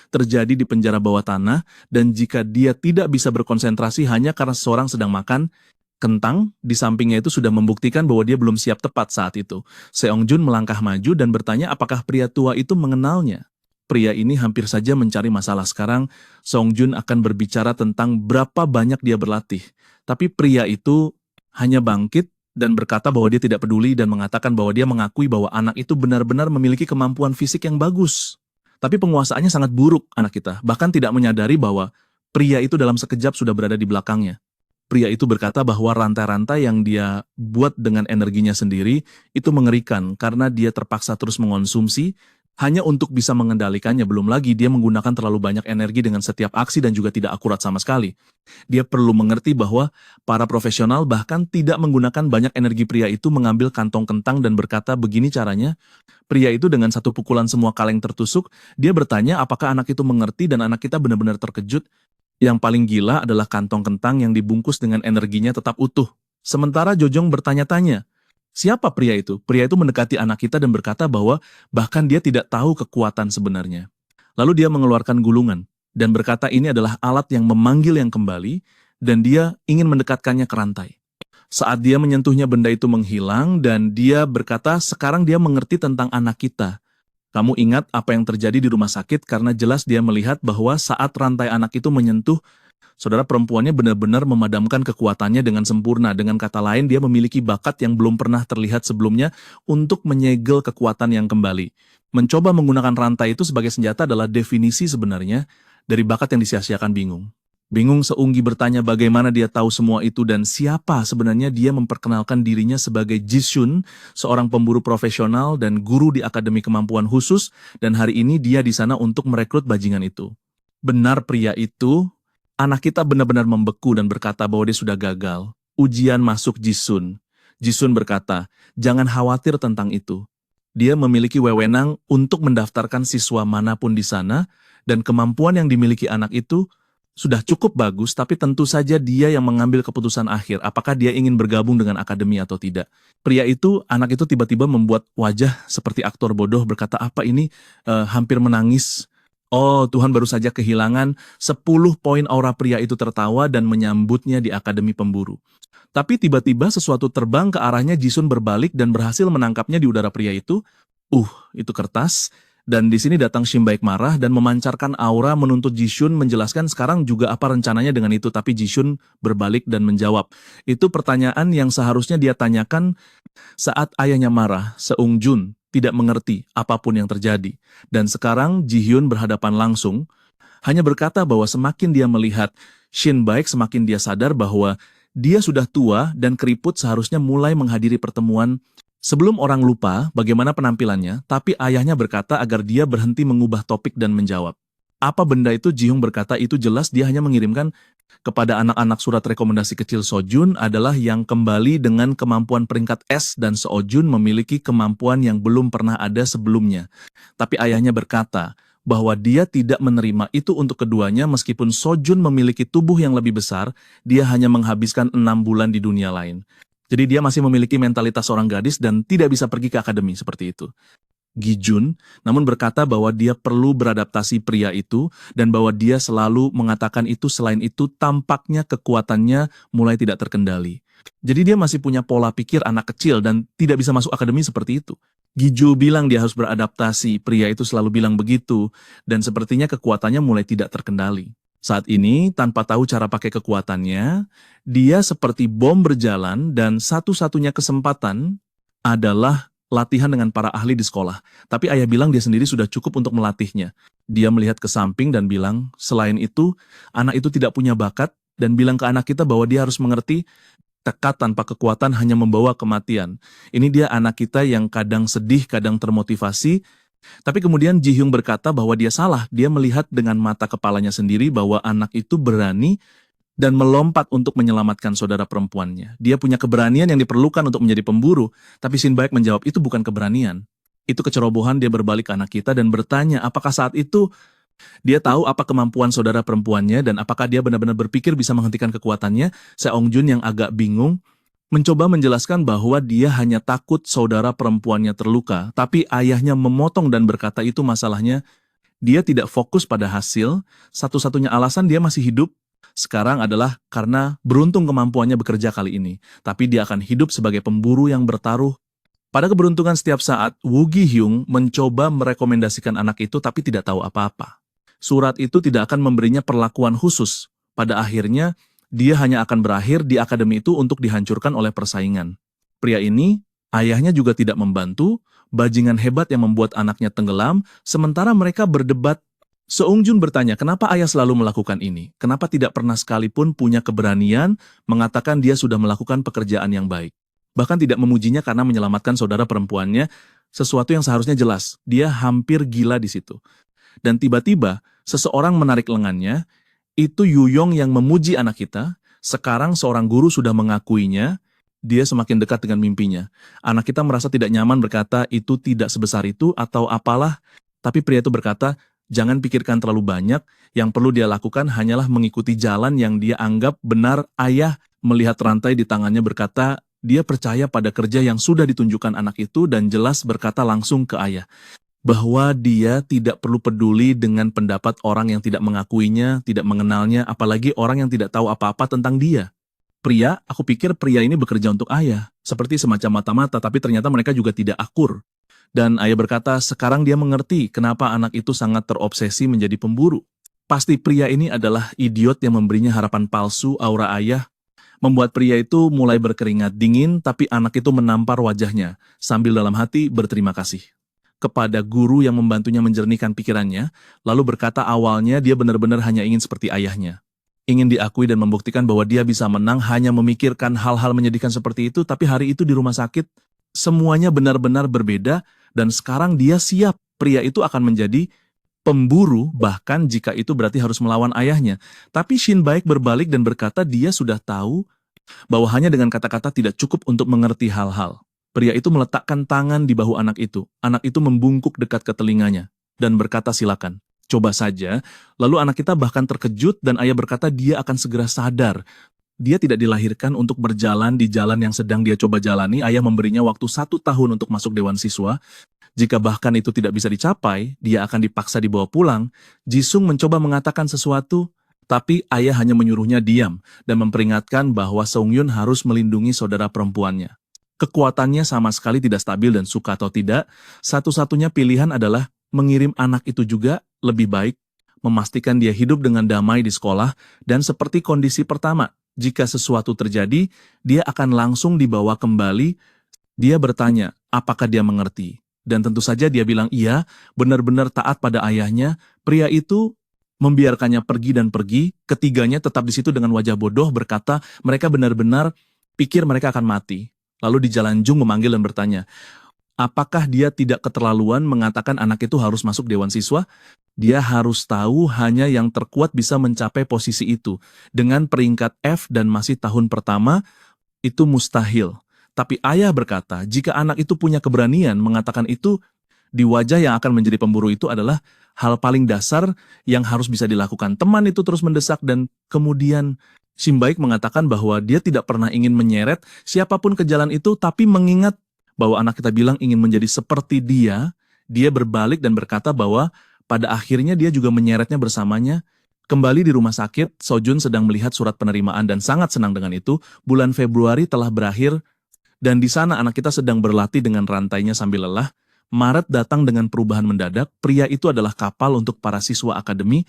terjadi di penjara bawah tanah dan jika dia tidak bisa berkonsentrasi hanya karena seseorang sedang makan kentang, di sampingnya itu sudah membuktikan bahwa dia belum siap tepat saat itu. Seong Jun melangkah maju dan bertanya apakah pria tua itu mengenalnya. Pria ini hampir saja mencari masalah sekarang. Seong Jun akan berbicara tentang berapa banyak dia berlatih. Tapi pria itu hanya bangkit dan berkata bahwa dia tidak peduli dan mengatakan bahwa dia mengakui bahwa anak itu benar-benar memiliki kemampuan fisik yang bagus. Tapi penguasaannya sangat buruk anak kita, bahkan tidak menyadari bahwa pria itu dalam sekejap sudah berada di belakangnya. Pria itu berkata bahwa rantai-rantai yang dia buat dengan energinya sendiri itu mengerikan karena dia terpaksa terus mengonsumsi hanya untuk bisa mengendalikannya. Belum lagi dia menggunakan terlalu banyak energi dengan setiap aksi dan juga tidak akurat sama sekali. Dia perlu mengerti bahwa para profesional bahkan tidak menggunakan banyak energi. Pria itu mengambil kantong kentang dan berkata begini caranya. Pria itu dengan satu pukulan semua kaleng tertusuk. Dia bertanya apakah anak itu mengerti dan anak kita benar-benar terkejut. Yang paling gila adalah kantong kentang yang dibungkus dengan energinya tetap utuh. Sementara Jojong bertanya-tanya, siapa pria itu? Pria itu mendekati anak kita dan berkata bahwa bahkan dia tidak tahu kekuatan sebenarnya. Lalu dia mengeluarkan gulungan dan berkata ini adalah alat yang memanggil yang kembali dan dia ingin mendekatkannya ke rantai. Saat dia menyentuhnya benda itu menghilang dan dia berkata sekarang dia mengerti tentang anak kita. Kamu ingat apa yang terjadi di rumah sakit karena jelas dia melihat bahwa saat rantai anak itu menyentuh, saudara perempuannya benar-benar memadamkan kekuatannya dengan sempurna. Dengan kata lain, dia memiliki bakat yang belum pernah terlihat sebelumnya untuk menyegel kekuatan yang kembali. Mencoba menggunakan rantai itu sebagai senjata adalah definisi sebenarnya dari bakat yang disia-siakan. Bingung Seunggi bertanya bagaimana dia tahu semua itu dan siapa sebenarnya dia memperkenalkan dirinya sebagai Jishun, seorang pemburu profesional dan guru di Akademi Kemampuan Khusus, dan hari ini dia di sana untuk merekrut bajingan itu. Benar pria itu. Anak kita benar-benar membeku dan berkata bahwa dia sudah gagal. Ujian masuk Jishun. Jishun berkata, jangan khawatir tentang itu. Dia memiliki wewenang untuk mendaftarkan siswa manapun di sana, dan kemampuan yang dimiliki anak itu sudah cukup bagus, tapi tentu saja dia yang mengambil keputusan akhir, apakah dia ingin bergabung dengan akademi atau tidak. Pria itu, anak itu tiba-tiba membuat wajah seperti aktor bodoh berkata, apa ini hampir menangis. Oh, Tuhan baru saja kehilangan 10 poin aura pria itu tertawa dan menyambutnya di Akademi Pemburu. Tapi tiba-tiba sesuatu terbang ke arahnya, Jisun berbalik dan berhasil menangkapnya di udara pria itu. Itu kertas. Dan di sini datang Shin Baek marah dan memancarkan aura menuntut Jisun menjelaskan sekarang juga apa rencananya dengan itu. Tapi Jisun berbalik dan menjawab. Itu pertanyaan yang seharusnya dia tanyakan saat ayahnya marah. Seung Jun tidak mengerti apapun yang terjadi. Dan sekarang Ji Hyun berhadapan langsung, hanya berkata bahwa semakin dia melihat Shin Baek, semakin dia sadar bahwa dia sudah tua dan keriput seharusnya mulai menghadiri pertemuan. Sebelum orang lupa bagaimana penampilannya, tapi ayahnya berkata agar dia berhenti mengubah topik dan menjawab. Apa benda itu? Ji Hyun berkata itu jelas dia hanya mengirimkan kepada anak-anak surat rekomendasi kecil. Sojun adalah yang kembali dengan kemampuan peringkat S dan Sojun memiliki kemampuan yang belum pernah ada sebelumnya. Tapi ayahnya berkata bahwa dia tidak menerima itu untuk keduanya meskipun Sojun memiliki tubuh yang lebih besar, dia hanya menghabiskan 6 bulan di dunia lain. Jadi dia masih memiliki mentalitas seorang gadis dan tidak bisa pergi ke akademi seperti itu. Gi-jun namun berkata bahwa dia perlu beradaptasi pria itu dan bahwa dia selalu mengatakan itu. Selain itu tampaknya kekuatannya mulai tidak terkendali. Jadi dia masih punya pola pikir anak kecil dan tidak bisa masuk akademi seperti itu. Gi-ju bilang dia harus beradaptasi, pria itu selalu bilang begitu, dan sepertinya kekuatannya mulai tidak terkendali. Saat ini, tanpa tahu cara pakai kekuatannya, dia seperti bom berjalan dan satu-satunya kesempatan adalah latihan dengan para ahli di sekolah. Tapi ayah bilang dia sendiri sudah cukup untuk melatihnya. Dia melihat ke samping dan bilang, selain itu, anak itu tidak punya bakat dan bilang ke anak kita bahwa dia harus mengerti tekad tanpa kekuatan hanya membawa kematian. Ini dia anak kita yang kadang sedih, kadang termotivasi. Tapi kemudian Ji Hyun berkata bahwa dia salah. Dia melihat dengan mata kepalanya sendiri bahwa anak itu berani dan melompat untuk menyelamatkan saudara perempuannya. Dia punya keberanian yang diperlukan untuk menjadi pemburu. Tapi Shin Baek menjawab itu bukan keberanian. Itu kecerobohan. Dia berbalik ke anak kita dan bertanya apakah saat itu dia tahu apa kemampuan saudara perempuannya dan apakah dia benar-benar berpikir bisa menghentikan kekuatannya. Seong Jun yang agak bingung mencoba menjelaskan bahwa dia hanya takut saudara perempuannya terluka, tapi ayahnya memotong dan berkata itu masalahnya. Dia tidak fokus pada hasil, satu-satunya alasan dia masih hidup sekarang adalah karena beruntung kemampuannya bekerja kali ini. Tapi dia akan hidup sebagai pemburu yang bertaruh pada keberuntungan setiap saat. Woo Gi Hyung mencoba merekomendasikan anak itu tapi tidak tahu apa-apa. Surat itu tidak akan memberinya perlakuan khusus. Pada akhirnya, dia hanya akan berakhir di akademi itu untuk dihancurkan oleh persaingan. Pria ini, ayahnya juga tidak membantu, bajingan hebat yang membuat anaknya tenggelam, sementara mereka berdebat. Seung Jun bertanya, kenapa ayah selalu melakukan ini? Kenapa tidak pernah sekalipun punya keberanian mengatakan dia sudah melakukan pekerjaan yang baik? Bahkan tidak memujinya karena menyelamatkan saudara perempuannya, sesuatu yang seharusnya jelas. Dia hampir gila di situ. Dan tiba-tiba, seseorang menarik lengannya. Itu Yuyong yang memuji anak kita. Sekarang seorang guru sudah mengakuinya. Dia semakin dekat dengan mimpinya. Anak kita merasa tidak nyaman berkata itu tidak sebesar itu atau apalah. Tapi pria itu berkata, jangan pikirkan terlalu banyak. Yang perlu dia lakukan hanyalah mengikuti jalan yang dia anggap benar. Ayah melihat rantai di tangannya berkata, dia percaya pada kerja yang sudah ditunjukkan anak itu dan jelas berkata langsung ke ayah bahwa dia tidak perlu peduli dengan pendapat orang yang tidak mengakuinya, tidak mengenalnya, apalagi orang yang tidak tahu apa-apa tentang dia. Pria, aku pikir pria ini bekerja untuk ayah, seperti semacam mata-mata, tapi ternyata mereka juga tidak akur. Dan ayah berkata, sekarang dia mengerti kenapa anak itu sangat terobsesi menjadi pemburu. Pasti pria ini adalah idiot yang memberinya harapan palsu. Aura ayah membuat pria itu mulai berkeringat dingin, tapi anak itu menampar wajahnya, sambil dalam hati berterima kasih kepada guru yang membantunya menjernihkan pikirannya, lalu berkata awalnya dia benar-benar hanya ingin seperti ayahnya. Ingin diakui dan membuktikan bahwa dia bisa menang, hanya memikirkan hal-hal menyedihkan seperti itu, tapi hari itu di rumah sakit, semuanya benar-benar berbeda, dan sekarang dia siap. Pria itu akan menjadi pemburu, bahkan jika itu berarti harus melawan ayahnya. Tapi Shin Baek berbalik dan berkata dia sudah tahu bahwa hanya dengan kata-kata tidak cukup untuk mengerti hal-hal. Pria itu meletakkan tangan di bahu anak itu. Anak itu membungkuk dekat ke telinganya dan berkata silakan, coba saja. Lalu anak kita bahkan terkejut dan ayah berkata dia akan segera sadar. Dia tidak dilahirkan untuk berjalan di jalan yang sedang dia coba jalani. Ayah memberinya waktu 1 tahun untuk masuk dewan siswa. Jika bahkan itu tidak bisa dicapai, dia akan dipaksa dibawa pulang. Jisung mencoba mengatakan sesuatu, tapi ayah hanya menyuruhnya diam dan memperingatkan bahwa Seung-yun harus melindungi saudara perempuannya. Kekuatannya sama sekali tidak stabil dan suka atau tidak, satu-satunya pilihan adalah mengirim anak itu juga lebih baik, memastikan dia hidup dengan damai di sekolah, dan seperti kondisi pertama, jika sesuatu terjadi, dia akan langsung dibawa kembali. Dia bertanya, apakah dia mengerti? Dan tentu saja dia bilang iya, benar-benar taat pada ayahnya. Pria itu membiarkannya pergi dan pergi, ketiganya tetap di situ dengan wajah bodoh berkata, mereka benar-benar pikir mereka akan mati. Lalu di jalan Jung memanggil dan bertanya, apakah dia tidak keterlaluan mengatakan anak itu harus masuk dewan siswa? Dia harus tahu hanya yang terkuat bisa mencapai posisi itu. Dengan peringkat F dan masih tahun pertama, itu mustahil. Tapi ayah berkata, jika anak itu punya keberanian mengatakan itu, di wajah yang akan menjadi pemburu itu adalah hal paling dasar yang harus bisa dilakukan. Teman itu terus mendesak dan kemudian Simbaik mengatakan bahwa dia tidak pernah ingin menyeret siapapun ke jalan itu, tapi mengingat bahwa anak kita bilang ingin menjadi seperti dia berbalik dan berkata bahwa pada akhirnya dia juga menyeretnya bersamanya. Kembali di rumah sakit, Sojun sedang melihat surat penerimaan dan sangat senang dengan itu. Bulan Februari telah berakhir, dan di sana anak kita sedang berlatih dengan rantainya sambil lelah. Maret datang dengan perubahan mendadak, pria itu adalah kapal untuk para siswa akademi,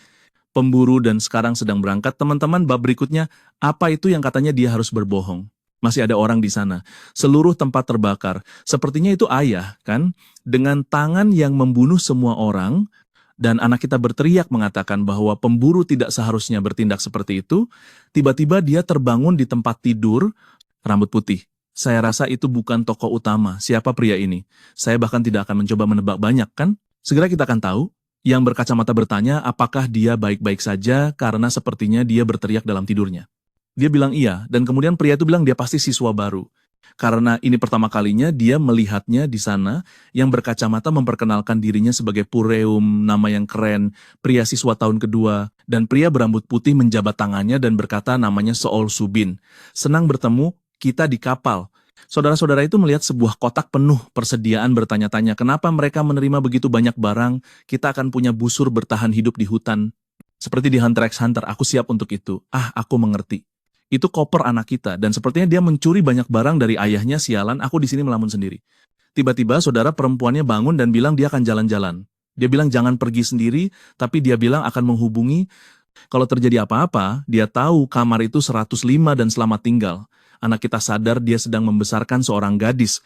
pemburu dan sekarang sedang berangkat. Teman-teman, bab berikutnya, apa itu yang katanya dia harus berbohong? Masih ada orang di sana. Seluruh tempat terbakar. Sepertinya itu ayah, kan? Dengan tangan yang membunuh semua orang, dan anak kita berteriak mengatakan bahwa pemburu tidak seharusnya bertindak seperti itu. Tiba-tiba dia terbangun di tempat tidur, rambut putih. Saya rasa itu bukan tokoh utama. Siapa pria ini? Saya bahkan tidak akan mencoba menebak banyak, kan? Segera kita akan tahu. Yang berkacamata bertanya apakah dia baik-baik saja karena sepertinya dia berteriak dalam tidurnya. Dia bilang iya, dan kemudian pria itu bilang dia pasti siswa baru. Karena ini pertama kalinya dia melihatnya di sana, yang berkacamata memperkenalkan dirinya sebagai Pureum, nama yang keren, pria siswa tahun kedua, dan pria berambut putih menjabat tangannya dan berkata namanya Seol Subin. Senang bertemu, kita di kapal. Saudara-saudara itu melihat sebuah kotak penuh persediaan bertanya-tanya, kenapa mereka menerima begitu banyak barang, kita akan punya busur bertahan hidup di hutan. Seperti di Hunter x Hunter, aku siap untuk itu. Aku mengerti. Itu koper anak kita, dan sepertinya dia mencuri banyak barang dari ayahnya, sialan, aku di sini melamun sendiri. Tiba-tiba saudara perempuannya bangun dan bilang dia akan jalan-jalan. Dia bilang jangan pergi sendiri, tapi dia bilang akan menghubungi. Kalau terjadi apa-apa, dia tahu kamar itu 105 dan selamat tinggal. Anak kita sadar dia sedang membesarkan seorang gadis.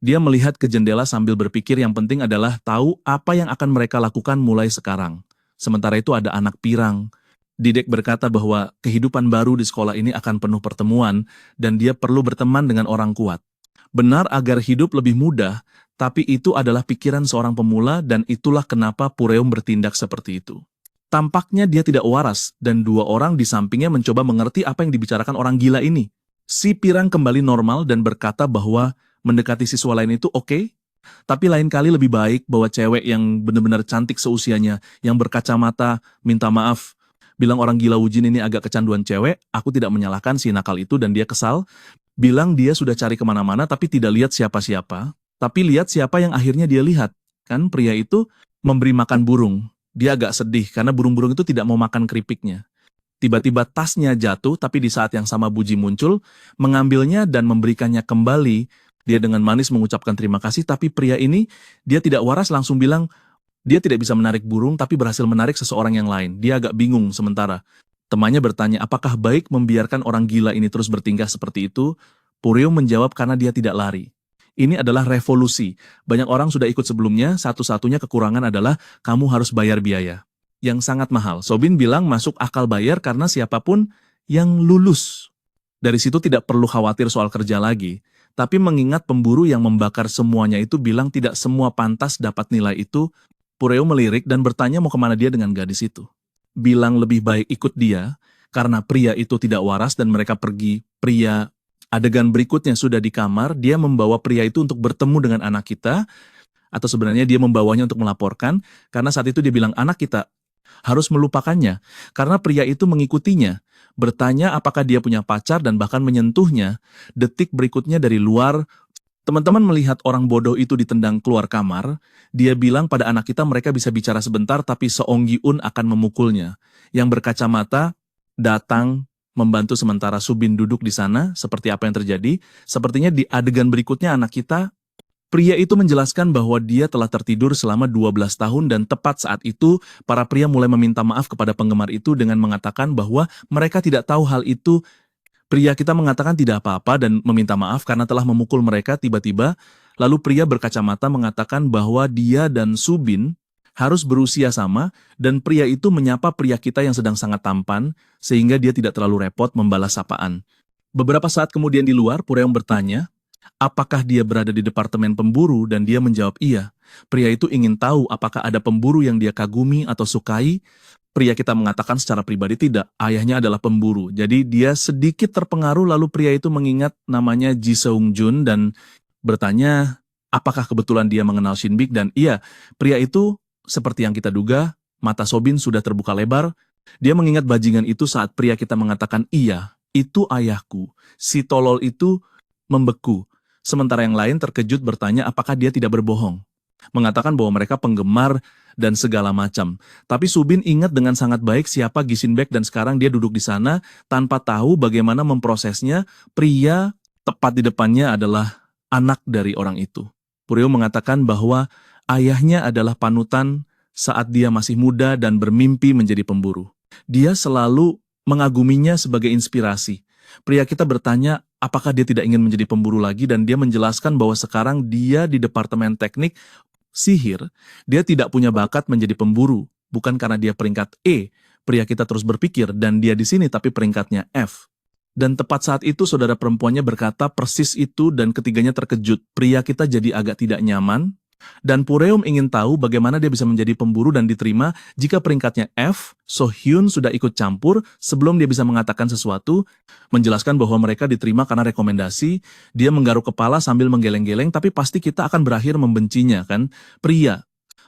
Dia melihat ke jendela sambil berpikir yang penting adalah tahu apa yang akan mereka lakukan mulai sekarang. Sementara itu ada anak pirang. Didek berkata bahwa kehidupan baru di sekolah ini akan penuh pertemuan dan dia perlu berteman dengan orang kuat. Benar agar hidup lebih mudah, tapi itu adalah pikiran seorang pemula dan itulah kenapa Pureum bertindak seperti itu. Tampaknya dia tidak waras dan dua orang di sampingnya mencoba mengerti apa yang dibicarakan orang gila ini. Si pirang kembali normal dan berkata bahwa mendekati siswa lain itu oke, tapi lain kali lebih baik bahwa cewek yang benar-benar cantik seusianya, yang berkacamata, minta maaf, bilang orang gila Wujin ini agak kecanduan cewek, aku tidak menyalahkan si nakal itu dan dia kesal, bilang dia sudah cari kemana-mana tapi tidak lihat siapa-siapa, tapi lihat siapa yang akhirnya dia lihat. Kan pria itu memberi makan burung, dia agak sedih karena burung-burung itu tidak mau makan keripiknya. Tiba-tiba tasnya jatuh, tapi di saat yang sama Buji muncul, mengambilnya dan memberikannya kembali. Dia dengan manis mengucapkan terima kasih, tapi pria ini, dia tidak waras langsung bilang, dia tidak bisa menarik burung, tapi berhasil menarik seseorang yang lain. Dia agak bingung sementara. Temannya bertanya, apakah baik membiarkan orang gila ini terus bertingkah seperti itu? Pureum menjawab karena dia tidak lari. Ini adalah revolusi. Banyak orang sudah ikut sebelumnya, satu-satunya kekurangan adalah kamu harus bayar biaya yang sangat mahal. Sobin bilang masuk akal bayar karena siapapun yang lulus. Dari situ tidak perlu khawatir soal kerja lagi. Tapi mengingat pemburu yang membakar semuanya itu bilang tidak semua pantas dapat nilai itu, Pureum melirik dan bertanya mau kemana dia dengan gadis itu. Bilang lebih baik ikut dia, karena pria itu tidak waras dan mereka pergi. Pria, adegan berikutnya sudah di kamar, dia membawa pria itu untuk bertemu dengan anak kita, atau sebenarnya dia membawanya untuk melaporkan, karena saat itu dia bilang anak kita harus melupakannya, karena pria itu mengikutinya, bertanya apakah dia punya pacar dan bahkan menyentuhnya. Detik berikutnya dari luar, Teman-teman melihat orang bodoh itu ditendang keluar kamar, dia bilang pada anak kita mereka bisa bicara sebentar tapi Seong Gi-un akan memukulnya. Yang berkacamata datang membantu sementara Subin duduk di sana, seperti apa yang terjadi. Sepertinya di adegan berikutnya anak kita, pria itu menjelaskan bahwa dia telah tertidur selama 12 tahun dan tepat saat itu para pria mulai meminta maaf kepada penggemar itu dengan mengatakan bahwa mereka tidak tahu hal itu. Pria kita mengatakan tidak apa-apa dan meminta maaf karena telah memukul mereka tiba-tiba. Lalu pria berkacamata mengatakan bahwa dia dan Subin harus berusia sama dan pria itu menyapa pria kita yang sedang sangat tampan sehingga dia tidak terlalu repot membalas sapaan. Beberapa saat kemudian di luar, Pureong bertanya, apakah dia berada di departemen pemburu dan dia menjawab iya. Pria itu ingin tahu apakah ada pemburu yang dia kagumi atau sukai. Pria kita mengatakan secara pribadi tidak, ayahnya adalah pemburu. Jadi dia sedikit terpengaruh lalu pria itu mengingat namanya Ji Seung Jun dan bertanya apakah kebetulan dia mengenal Shin Bik dan iya, pria itu seperti yang kita duga, mata Sobin sudah terbuka lebar. Dia mengingat bajingan itu saat pria kita mengatakan iya, itu ayahku. Si tolol itu membeku. Sementara yang lain terkejut bertanya apakah dia tidak berbohong. Mengatakan bahwa mereka penggemar dan segala macam. Tapi Subin ingat dengan sangat baik siapa Gisinbek dan sekarang dia duduk di sana tanpa tahu bagaimana memprosesnya. Pria tepat di depannya adalah anak dari orang itu. Pureo mengatakan bahwa ayahnya adalah panutan saat dia masih muda dan bermimpi menjadi pemburu. Dia selalu mengaguminya sebagai inspirasi. Pria kita bertanya apakah dia tidak ingin menjadi pemburu lagi dan dia menjelaskan bahwa sekarang dia di departemen teknik sihir, dia tidak punya bakat menjadi pemburu, bukan karena dia peringkat E. Pria kita terus berpikir, dan dia di sini tapi peringkatnya F. Dan tepat saat itu saudara perempuannya berkata persis itu dan ketiganya terkejut. Pria kita jadi agak tidak nyaman, dan Pureum ingin tahu bagaimana dia bisa menjadi pemburu dan diterima jika peringkatnya F. So Hyun sudah ikut campur sebelum dia bisa mengatakan sesuatu, menjelaskan bahwa mereka diterima karena rekomendasi. Dia menggaruk kepala sambil menggeleng-geleng, tapi pasti kita akan berakhir membencinya, kan? Pria.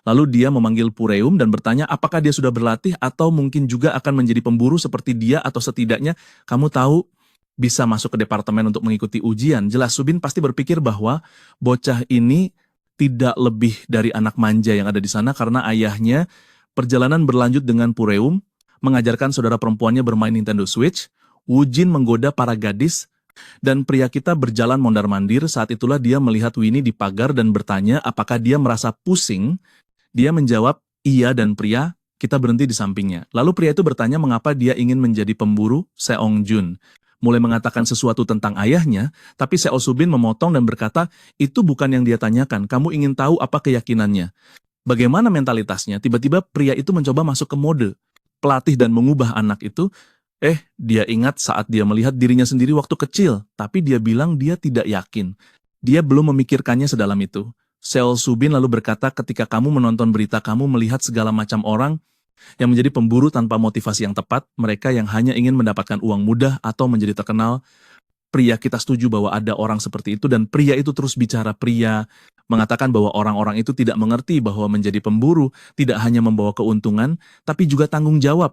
Lalu dia memanggil Pureum dan bertanya apakah dia sudah berlatih atau mungkin juga akan menjadi pemburu seperti dia atau setidaknya kamu tahu bisa masuk ke departemen untuk mengikuti ujian. Jelas Subin pasti berpikir bahwa bocah ini tidak lebih dari anak manja yang ada di sana karena ayahnya. Perjalanan berlanjut dengan Pureum, mengajarkan saudara perempuannya bermain Nintendo Switch. Wujin menggoda para gadis, dan pria kita berjalan mondar-mandir. Saat itulah dia melihat Winnie di pagar dan bertanya apakah dia merasa pusing. Dia menjawab iya dan pria kita berhenti di sampingnya. Lalu pria itu bertanya mengapa dia ingin menjadi pemburu Seong Jun. Mulai mengatakan sesuatu tentang ayahnya, tapi Seo Subin memotong dan berkata, itu bukan yang dia tanyakan, kamu ingin tahu apa keyakinannya. Bagaimana mentalitasnya? Tiba-tiba pria itu mencoba masuk ke mode, pelatih dan mengubah anak itu. Dia ingat saat dia melihat dirinya sendiri waktu kecil, tapi dia bilang dia tidak yakin. Dia belum memikirkannya sedalam itu. Seo Subin lalu berkata, ketika kamu menonton berita, kamu melihat segala macam orang yang menjadi pemburu tanpa motivasi yang tepat, mereka yang hanya ingin mendapatkan uang mudah atau menjadi terkenal. Pria kita setuju bahwa ada orang seperti itu dan pria itu terus bicara. Pria mengatakan bahwa orang-orang itu tidak mengerti bahwa menjadi pemburu tidak hanya membawa keuntungan, tapi juga tanggung jawab.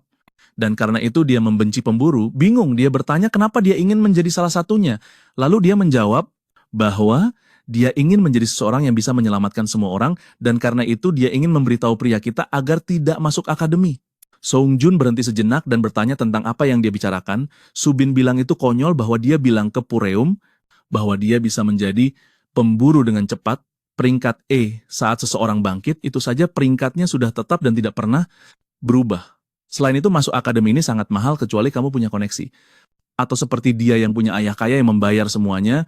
Dan karena itu dia membenci pemburu, bingung dia bertanya kenapa dia ingin menjadi salah satunya. Lalu dia menjawab bahwa dia ingin menjadi seseorang yang bisa menyelamatkan semua orang, dan karena itu dia ingin memberitahu pria kita agar tidak masuk akademi. Seung Jun berhenti sejenak dan bertanya tentang apa yang dia bicarakan. Subin bilang itu konyol bahwa dia bilang ke Pureum bahwa dia bisa menjadi pemburu dengan cepat, peringkat E saat seseorang bangkit, itu saja peringkatnya sudah tetap dan tidak pernah berubah. Selain itu masuk akademi ini sangat mahal kecuali kamu punya koneksi. Atau seperti dia yang punya ayah kaya yang membayar semuanya.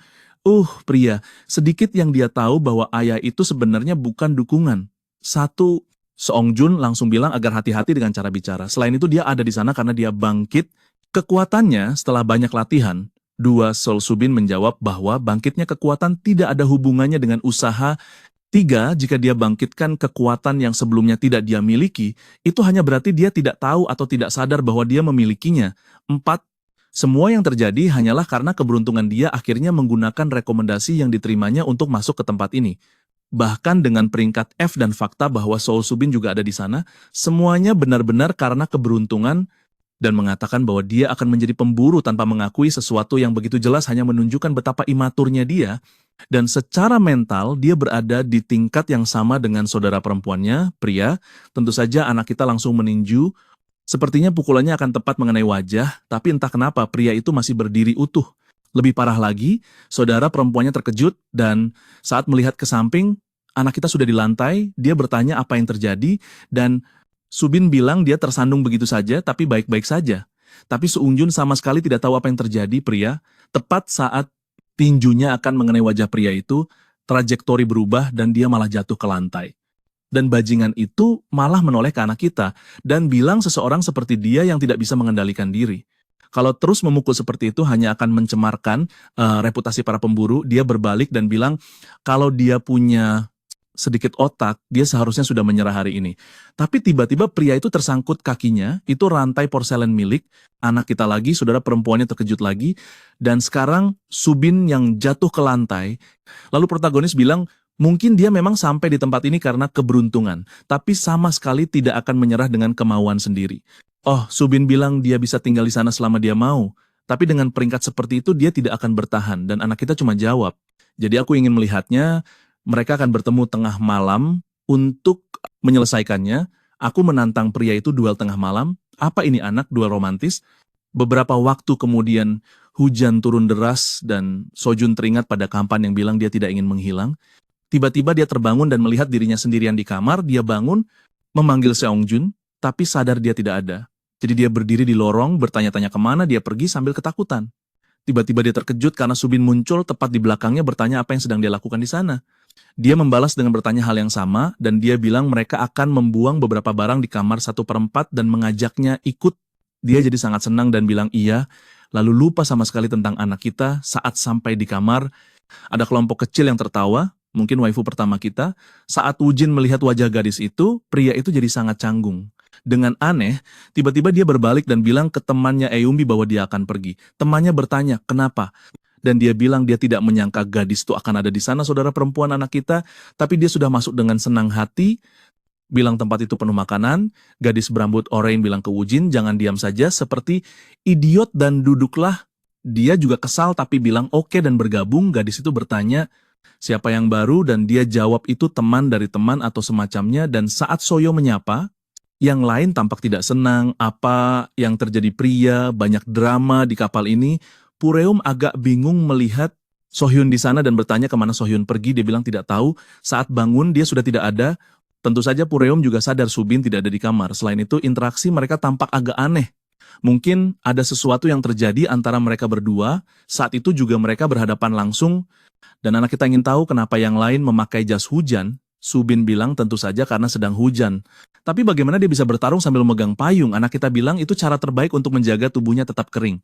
Pria, sedikit yang dia tahu bahwa ayah itu sebenarnya bukan dukungan. Satu, Seong Jun langsung bilang agar hati-hati dengan cara bicara. Selain itu dia ada di sana karena dia bangkit. Kekuatannya setelah banyak latihan. Dua, Sol Subin menjawab bahwa bangkitnya kekuatan tidak ada hubungannya dengan usaha. Tiga, jika dia bangkitkan kekuatan yang sebelumnya tidak dia miliki, itu hanya berarti dia tidak tahu atau tidak sadar bahwa dia memilikinya. Empat, semua yang terjadi hanyalah karena keberuntungan dia akhirnya menggunakan rekomendasi yang diterimanya untuk masuk ke tempat ini. Bahkan dengan peringkat F dan fakta bahwa Sol Subin juga ada di sana, semuanya benar-benar karena keberuntungan dan mengatakan bahwa dia akan menjadi pemburu tanpa mengakui sesuatu yang begitu jelas hanya menunjukkan betapa imaturnya dia. Dan secara mental dia berada di tingkat yang sama dengan saudara perempuannya, pria. Tentu saja anak kita langsung meninju. Sepertinya pukulannya akan tepat mengenai wajah, tapi entah kenapa pria itu masih berdiri utuh. Lebih parah lagi, saudara perempuannya terkejut dan saat melihat ke samping, anak kita sudah di lantai, dia bertanya apa yang terjadi, dan Subin bilang dia tersandung begitu saja, tapi baik-baik saja. Tapi Seung Jun sama sekali tidak tahu apa yang terjadi, pria. Tepat saat tinjunya akan mengenai wajah pria itu, trajektori berubah dan dia malah jatuh ke lantai. Dan bajingan itu malah menoleh ke anak kita dan bilang seseorang seperti dia yang tidak bisa mengendalikan diri. Kalau terus memukul seperti itu hanya akan mencemarkan reputasi para pemburu. Dia berbalik dan bilang kalau dia punya sedikit otak, dia seharusnya sudah menyerah hari ini. Tapi tiba-tiba pria itu tersangkut kakinya, itu rantai porselen milik anak kita lagi, saudara perempuannya terkejut lagi, dan sekarang Subin yang jatuh ke lantai. Lalu protagonis bilang, mungkin dia memang sampai di tempat ini karena keberuntungan, tapi sama sekali tidak akan menyerah dengan kemauan sendiri. Oh, Subin bilang dia bisa tinggal di sana selama dia mau, tapi dengan peringkat seperti itu dia tidak akan bertahan, dan anak kita cuma jawab. Jadi aku ingin melihatnya, mereka akan bertemu tengah malam untuk menyelesaikannya. Aku menantang pria itu duel tengah malam. Apa ini anak, duel romantis? Beberapa waktu kemudian hujan turun deras dan Sojun teringat pada Kampan yang bilang dia tidak ingin menghilang. Tiba-tiba dia terbangun dan melihat dirinya sendirian di kamar. Dia bangun, memanggil Seong Jun, tapi sadar dia tidak ada. Jadi dia berdiri di lorong, bertanya-tanya kemana dia pergi sambil ketakutan. Tiba-tiba dia terkejut karena Subin muncul tepat di belakangnya bertanya apa yang sedang dia lakukan di sana. Dia membalas dengan bertanya hal yang sama, dan dia bilang mereka akan membuang beberapa barang di kamar 1/4 dan mengajaknya ikut. Dia jadi sangat senang dan bilang iya, lalu lupa sama sekali tentang anak kita. Saat sampai di kamar, ada kelompok kecil yang tertawa, mungkin waifu pertama kita. Saat Woo-jin melihat wajah gadis itu, pria itu jadi sangat canggung. Dengan aneh, tiba-tiba dia berbalik dan bilang ke temannya Eumbi bahwa dia akan pergi. Temannya bertanya, kenapa? Dan dia bilang dia tidak menyangka gadis itu akan ada di sana, saudara perempuan anak kita, tapi dia sudah masuk dengan senang hati, bilang tempat itu penuh makanan. Gadis berambut oranye bilang ke Woo-jin, jangan diam saja, seperti idiot dan duduklah. Dia juga kesal tapi bilang oke dan bergabung. Gadis itu bertanya, siapa yang baru? Dan dia jawab itu teman dari teman atau semacamnya, dan saat Soyo menyapa, yang lain tampak tidak senang, apa yang terjadi pria, banyak drama di kapal ini. Pureum agak bingung melihat Sohyun di sana dan bertanya kemana Sohyun pergi. Dia bilang tidak tahu. Saat bangun dia sudah tidak ada. Tentu saja Pureum juga sadar Subin tidak ada di kamar. Selain itu interaksi mereka tampak agak aneh. Mungkin ada sesuatu yang terjadi antara mereka berdua. Saat itu juga mereka berhadapan langsung. Dan anak kita ingin tahu kenapa yang lain memakai jas hujan. Subin bilang tentu saja karena sedang hujan. Tapi bagaimana dia bisa bertarung sambil memegang payung? Anak kita bilang itu cara terbaik untuk menjaga tubuhnya tetap kering.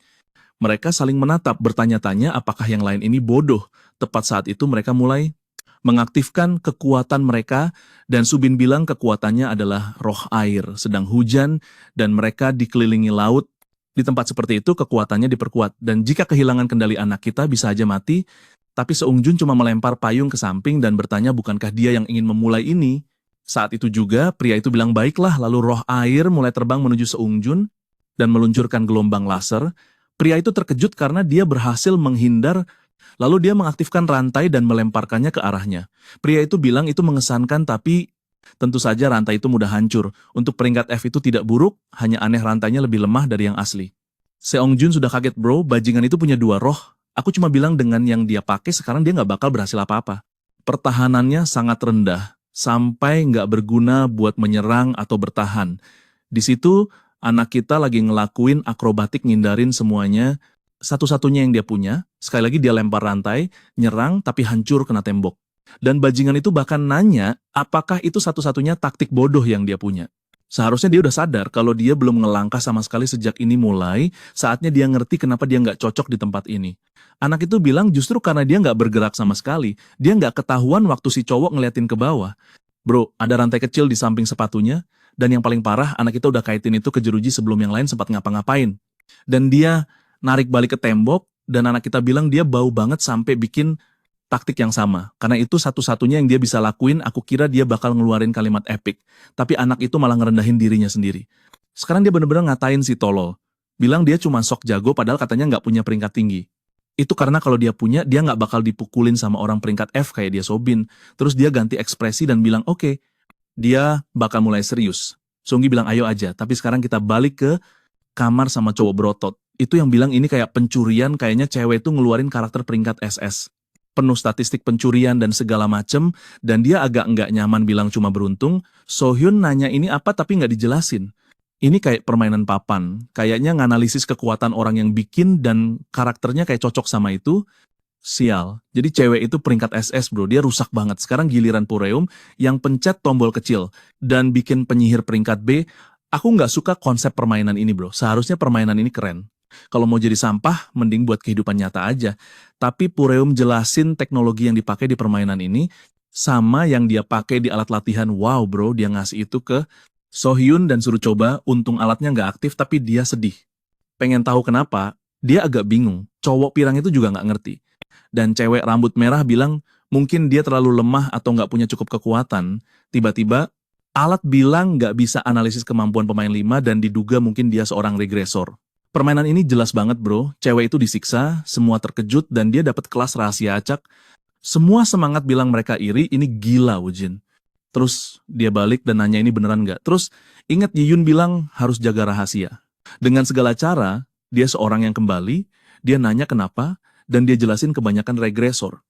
Mereka saling menatap, bertanya-tanya apakah yang lain ini bodoh. Tepat saat itu mereka mulai mengaktifkan kekuatan mereka, dan Subin bilang kekuatannya adalah roh air. Sedang hujan, dan mereka dikelilingi laut. Di tempat seperti itu kekuatannya diperkuat. Dan jika kehilangan kendali anak kita bisa aja mati, tapi Seung Jun cuma melempar payung ke samping dan bertanya bukankah dia yang ingin memulai ini. Saat itu juga pria itu bilang baiklah, lalu roh air mulai terbang menuju Seung Jun dan meluncurkan gelombang laser. Pria itu terkejut karena dia berhasil menghindar, lalu dia mengaktifkan rantai dan melemparkannya ke arahnya. Pria itu bilang itu mengesankan, tapi tentu saja rantai itu mudah hancur. Untuk peringkat F itu tidak buruk, hanya aneh rantainya lebih lemah dari yang asli. Seong Jun sudah kaget bro, bajingan itu punya 2 roh. Aku cuma bilang dengan yang dia pakai sekarang dia nggak bakal berhasil apa-apa. Pertahanannya sangat rendah, sampai nggak berguna buat menyerang atau bertahan. Di situ, anak kita lagi ngelakuin akrobatik ngindarin semuanya, satu-satunya yang dia punya. Sekali lagi dia lempar rantai, nyerang tapi hancur kena tembok. Dan bajingan itu bahkan nanya apakah itu satu-satunya taktik bodoh yang dia punya. Seharusnya dia udah sadar kalau dia belum ngelangkah sama sekali sejak ini mulai, saatnya dia ngerti kenapa dia nggak cocok di tempat ini. Anak itu bilang justru karena dia nggak bergerak sama sekali, dia nggak ketahuan waktu si cowok ngeliatin ke bawah. Bro, ada rantai kecil di samping sepatunya, dan yang paling parah, anak kita udah kaitin itu ke jeruji sebelum yang lain sempat ngapa-ngapain. Dan dia narik balik ke tembok, dan anak kita bilang dia bau banget sampai bikin taktik yang sama. Karena itu satu-satunya yang dia bisa lakuin, aku kira dia bakal ngeluarin kalimat epic. Tapi anak itu malah ngerendahin dirinya sendiri. Sekarang dia bener-bener ngatain si tolol. Bilang dia cuma sok jago padahal katanya nggak punya peringkat tinggi. Itu karena kalau dia punya, dia nggak bakal dipukulin sama orang peringkat F kayak dia Sobin. Terus dia ganti ekspresi dan bilang, oke, dia bakal mulai serius. Sunggi bilang, ayo aja. Tapi sekarang kita balik ke kamar sama cowok berotot. Itu yang bilang ini kayak pencurian, kayaknya cewek itu ngeluarin karakter peringkat SS. Penuh statistik pencurian dan segala macem, dan dia agak nggak nyaman bilang cuma beruntung. Sohyun nanya ini apa tapi nggak dijelasin. Ini kayak permainan papan, kayaknya nganalisis kekuatan orang yang bikin dan karakternya kayak cocok sama itu. Sial, jadi cewek itu peringkat SS bro, dia rusak banget. Sekarang giliran Pureum yang pencet tombol kecil dan bikin penyihir peringkat B. Aku nggak suka konsep permainan ini bro, seharusnya permainan ini keren. Kalau mau jadi sampah, mending buat kehidupan nyata aja. Tapi Pureum jelasin teknologi yang dipakai di permainan ini sama yang dia pakai di alat latihan. Wow bro, dia ngasih itu ke Sohyun dan suruh coba, untung alatnya nggak aktif tapi dia sedih. Pengen tahu kenapa, dia agak bingung. Cowok pirang itu juga nggak ngerti. Dan cewek rambut merah bilang, mungkin dia terlalu lemah atau nggak punya cukup kekuatan. Tiba-tiba, alat bilang nggak bisa analisis kemampuan pemain 5 dan diduga mungkin dia seorang regresor. Permainan ini jelas banget bro, cewek itu disiksa, semua terkejut dan dia dapat kelas rahasia acak. Semua semangat bilang mereka iri, ini gila Wujin. Terus dia balik dan nanya ini beneran nggak. Terus ingat Yiyun bilang harus jaga rahasia. Dengan segala cara, dia seorang yang kembali, dia nanya kenapa, dan dia jelasin kebanyakan regresor.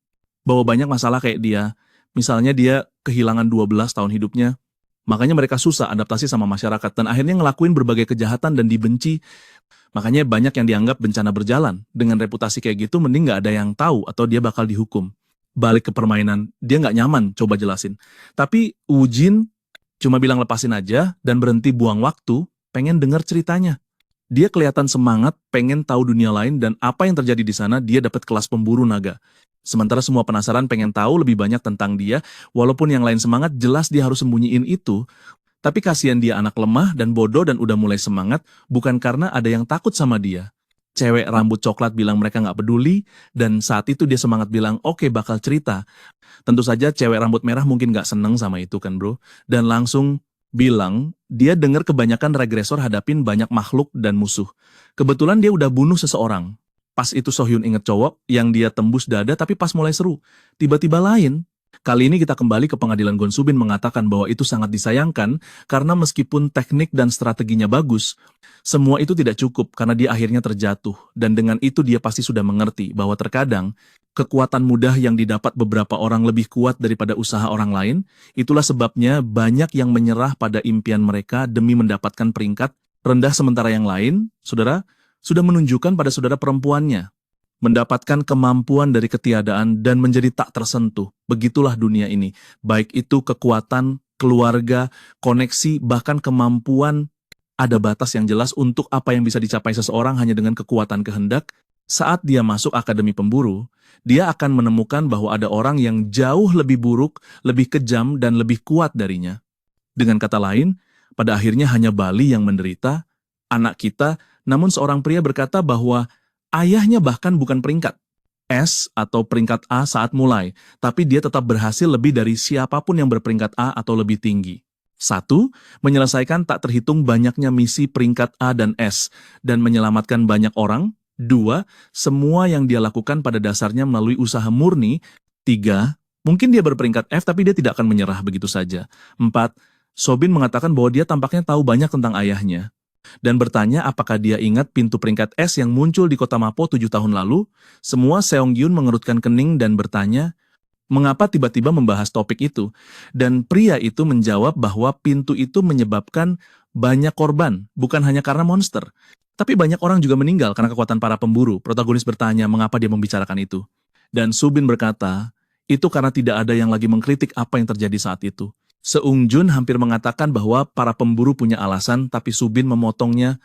Bahwa banyak masalah kayak dia. Misalnya dia kehilangan 12 tahun hidupnya, makanya mereka susah adaptasi sama masyarakat, dan akhirnya ngelakuin berbagai kejahatan dan dibenci. Makanya banyak yang dianggap bencana berjalan. Dengan reputasi kayak gitu, mending nggak ada yang tahu atau dia bakal dihukum. Balik ke permainan, dia nggak nyaman coba jelasin. Tapi Wujin cuma bilang lepasin aja dan berhenti buang waktu, pengen dengar ceritanya. Dia kelihatan semangat, pengen tahu dunia lain dan apa yang terjadi di sana, dia dapat kelas pemburu naga. Sementara semua penasaran pengen tahu lebih banyak tentang dia, walaupun yang lain semangat, jelas dia harus sembunyiin itu. Tapi kasihan dia anak lemah dan bodoh dan udah mulai semangat, bukan karena ada yang takut sama dia. Cewek rambut coklat bilang mereka nggak peduli, dan saat itu dia semangat bilang, oke bakal cerita. Tentu saja cewek rambut merah mungkin nggak seneng sama itu kan bro, dan langsung bilang, dia dengar kebanyakan regresor hadapin banyak makhluk dan musuh. Kebetulan dia udah bunuh seseorang. Pas itu Sohyun inget cowok yang dia tembus dada tapi pas mulai seru. Tiba-tiba lain. Kali ini kita kembali ke pengadilan Gonsubin mengatakan bahwa itu sangat disayangkan karena meskipun teknik dan strateginya bagus, semua itu tidak cukup karena dia akhirnya terjatuh. Dan dengan itu dia pasti sudah mengerti bahwa terkadang kekuatan mudah yang didapat beberapa orang lebih kuat daripada usaha orang lain. Itulah sebabnya banyak yang menyerah pada impian mereka demi mendapatkan peringkat rendah sementara yang lain, saudara, sudah menunjukkan pada saudara perempuannya. Mendapatkan kemampuan dari ketiadaan dan menjadi tak tersentuh. Begitulah dunia ini. Baik itu kekuatan, keluarga, koneksi, bahkan kemampuan, ada batas yang jelas untuk apa yang bisa dicapai seseorang hanya dengan kekuatan kehendak. Saat dia masuk akademi pemburu, dia akan menemukan bahwa ada orang yang jauh lebih buruk, lebih kejam, dan lebih kuat darinya. Dengan kata lain, pada akhirnya hanya Bali yang menderita, anak kita, namun seorang pria berkata bahwa ayahnya bahkan bukan peringkat S atau peringkat A saat mulai, tapi dia tetap berhasil lebih dari siapapun yang berperingkat A atau lebih tinggi. 1. Menyelesaikan tak terhitung banyaknya misi peringkat A dan S, dan menyelamatkan banyak orang. 2. Semua yang dia lakukan pada dasarnya melalui usaha murni. 3. Mungkin dia berperingkat F tapi dia tidak akan menyerah begitu saja. 4. Sobin mengatakan bahwa dia tampaknya tahu banyak tentang ayahnya. Dan bertanya apakah dia ingat pintu peringkat S yang muncul di kota Mapo 7 tahun lalu. Semua Seonggyun mengerutkan kening dan bertanya, mengapa tiba-tiba membahas topik itu? Dan pria itu menjawab bahwa pintu itu menyebabkan banyak korban, bukan hanya karena monster. Tapi banyak orang juga meninggal karena kekuatan para pemburu. Protagonis bertanya mengapa dia membicarakan itu. Dan Subin berkata, itu karena tidak ada yang lagi mengkritik apa yang terjadi saat itu. Seung Jun hampir mengatakan bahwa para pemburu punya alasan, tapi Subin memotongnya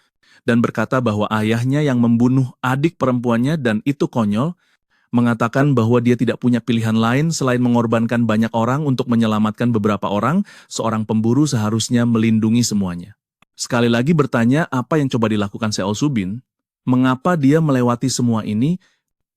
dan berkata bahwa ayahnya yang membunuh adik perempuannya dan itu konyol, mengatakan bahwa dia tidak punya pilihan lain selain mengorbankan banyak orang untuk menyelamatkan beberapa orang. Seorang pemburu seharusnya melindungi semuanya. Sekali lagi bertanya apa yang coba dilakukan Seol Subin, mengapa dia melewati semua ini,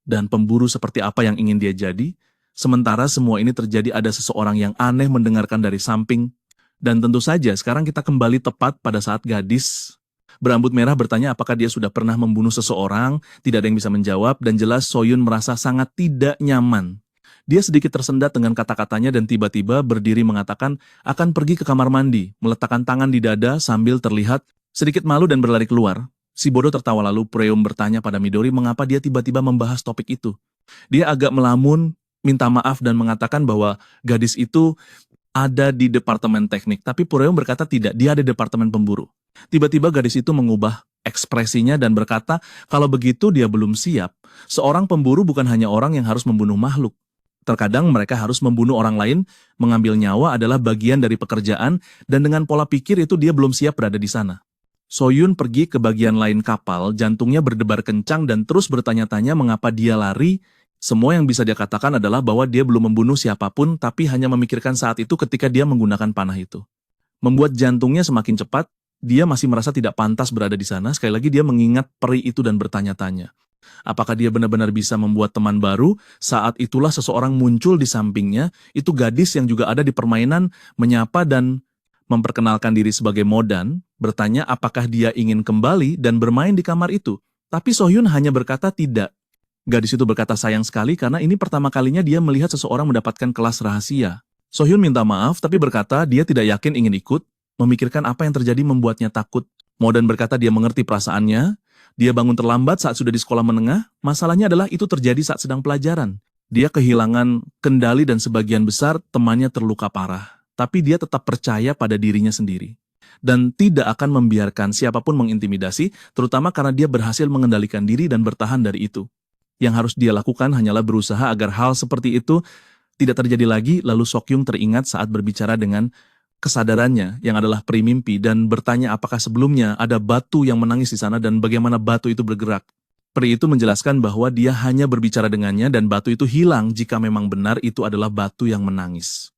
dan pemburu seperti apa yang ingin dia jadi. Sementara semua ini terjadi ada seseorang yang aneh mendengarkan dari samping. Dan tentu saja sekarang kita kembali tepat pada saat gadis Berambut merah bertanya apakah dia sudah pernah membunuh seseorang, tidak ada yang bisa menjawab, dan jelas Soyun merasa sangat tidak nyaman. Dia sedikit tersendat dengan kata-katanya dan tiba-tiba berdiri mengatakan akan pergi ke kamar mandi, meletakkan tangan di dada sambil terlihat sedikit malu dan berlari keluar. Si bodoh tertawa lalu Preum bertanya pada Midori mengapa dia tiba-tiba membahas topik itu. Dia agak melamun, minta maaf dan mengatakan bahwa gadis itu ada di departemen teknik, tapi Pureum berkata tidak, dia ada di departemen pemburu. Tiba-tiba gadis itu mengubah ekspresinya dan berkata, kalau begitu dia belum siap. Seorang pemburu bukan hanya orang yang harus membunuh makhluk. Terkadang mereka harus membunuh orang lain, mengambil nyawa adalah bagian dari pekerjaan, dan dengan pola pikir itu dia belum siap berada di sana. Soyun pergi ke bagian lain kapal, jantungnya berdebar kencang dan terus bertanya-tanya mengapa dia lari. Semua yang bisa dia katakan adalah bahwa dia belum membunuh siapapun, tapi hanya memikirkan saat itu ketika dia menggunakan panah itu. Membuat jantungnya semakin cepat, dia masih merasa tidak pantas berada di sana. Sekali lagi dia mengingat peri itu dan bertanya-tanya. Apakah dia benar-benar bisa membuat teman baru? Saat itulah seseorang muncul di sampingnya, itu gadis yang juga ada di permainan, menyapa dan memperkenalkan diri sebagai Modan, bertanya apakah dia ingin kembali dan bermain di kamar itu. Tapi Sohyun hanya berkata tidak. Gadis itu berkata sayang sekali karena ini pertama kalinya dia melihat seseorang mendapatkan kelas rahasia. Sohyun minta maaf tapi berkata dia tidak yakin ingin ikut, memikirkan apa yang terjadi membuatnya takut. Modan berkata dia mengerti perasaannya, dia bangun terlambat saat sudah di sekolah menengah, masalahnya adalah itu terjadi saat sedang pelajaran. Dia kehilangan kendali dan sebagian besar temannya terluka parah. Tapi dia tetap percaya pada dirinya sendiri. Dan tidak akan membiarkan siapapun mengintimidasi, terutama karena dia berhasil mengendalikan diri dan bertahan dari itu. Yang harus dia lakukan hanyalah berusaha agar hal seperti itu tidak terjadi lagi, lalu Sokyung teringat saat berbicara dengan kesadarannya yang adalah peri mimpi dan bertanya apakah sebelumnya ada batu yang menangis di sana dan bagaimana batu itu bergerak. Peri itu menjelaskan bahwa dia hanya berbicara dengannya dan batu itu hilang jika memang benar itu adalah batu yang menangis.